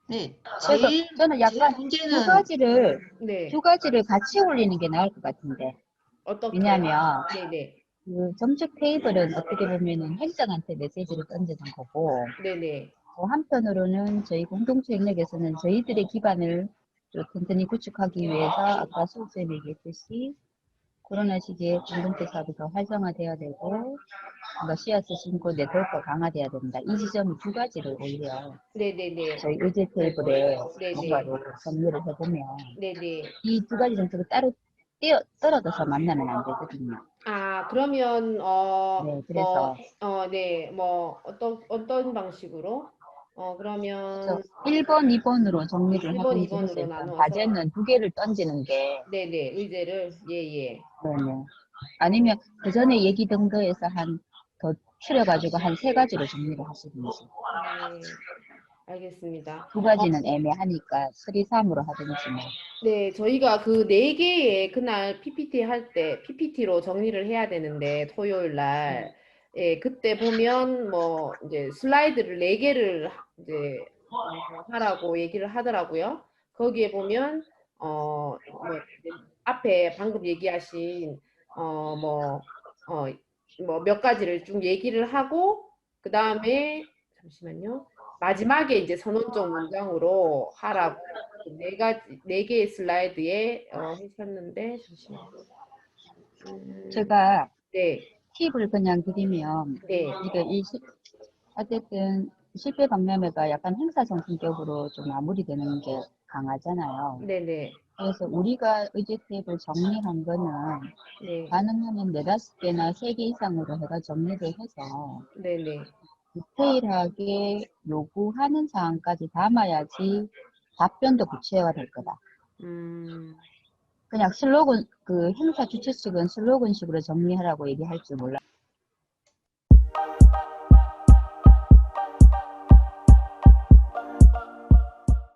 네, 그래서 저는 제일 약간 두 문제는 네. 가지를 같이 올리는 게 나을 것 같은데. 어떻게? 왜냐하면 네네. 그 정책 테이블은 어떻게 보면은 행정한테 메시지를 던지는 거고, 네네. 또 한편으로는 저희 공동체 영역에서는 저희들의 기반을 좀 튼튼히 구축하기 위해서 아까 수업쌤이 얘기했듯이 코로나 시기에 공동체 사업이 더 활성화돼야 되고, 뭔가 씨앗을 심고 네트워크가 강화돼야 된다. 이 지점이 두 가지를 오히려 네네네. 저희 의제 테이블에 네네. 뭔가로 정리를 해보면 네네. 이 두 가지 정책을 따로 떨어져서 만나면 안 되거든요. 아, 그러면 네, 뭐 그래서 네. 뭐 어떤 방식으로? 그래서 그러면 1번, 2번으로 정리를 1번, 하든지 해서 2번으로 일단 나누어서 과제는 두 개를 던지는 게, 네네. 의제를 예예. 네네. 아니면 그 전에 얘기 등거에서 더 추려가지고 한 세 가지로 정리를 하시든지. 네. 알겠습니다. 두 가지는 애매하니까 3, 3으로 하든지 뭐. 네, 저희가 그 네 개의 그날 PPT 할 때 PPT로 정리를 해야 되는데 토요일 날 예, 그때 보면 뭐 이제 슬라이드를 네 개를 이제 하라고 얘기를 하더라고요. 거기에 보면 뭐 앞에 방금 얘기하신 뭐 몇 가지를 좀 얘기를 하고 그 다음에 잠시만요. 마지막에 이제 선언적 문장으로 하라고 네 개의 슬라이드에 하셨는데 잠시만요. 제가 네, 팁을 그냥 드리면, 네, 이게 어쨌든 실패 박람회가 약간 행사성 성격으로 좀 마무리되는 게 강하잖아요. 네, 네, 그래서 우리가 의제 팁을 정리한 거는 네, 가능하면 4-5개나 3개 이상으로 해가 정리를 해서 네, 네. 디테일하게 요구하는 사항까지 담아야지 답변도 구체화될 거다. 그냥 슬로건, 그 행사 주최 측은 슬로건식으로 정리하라고 얘기할 줄 몰라.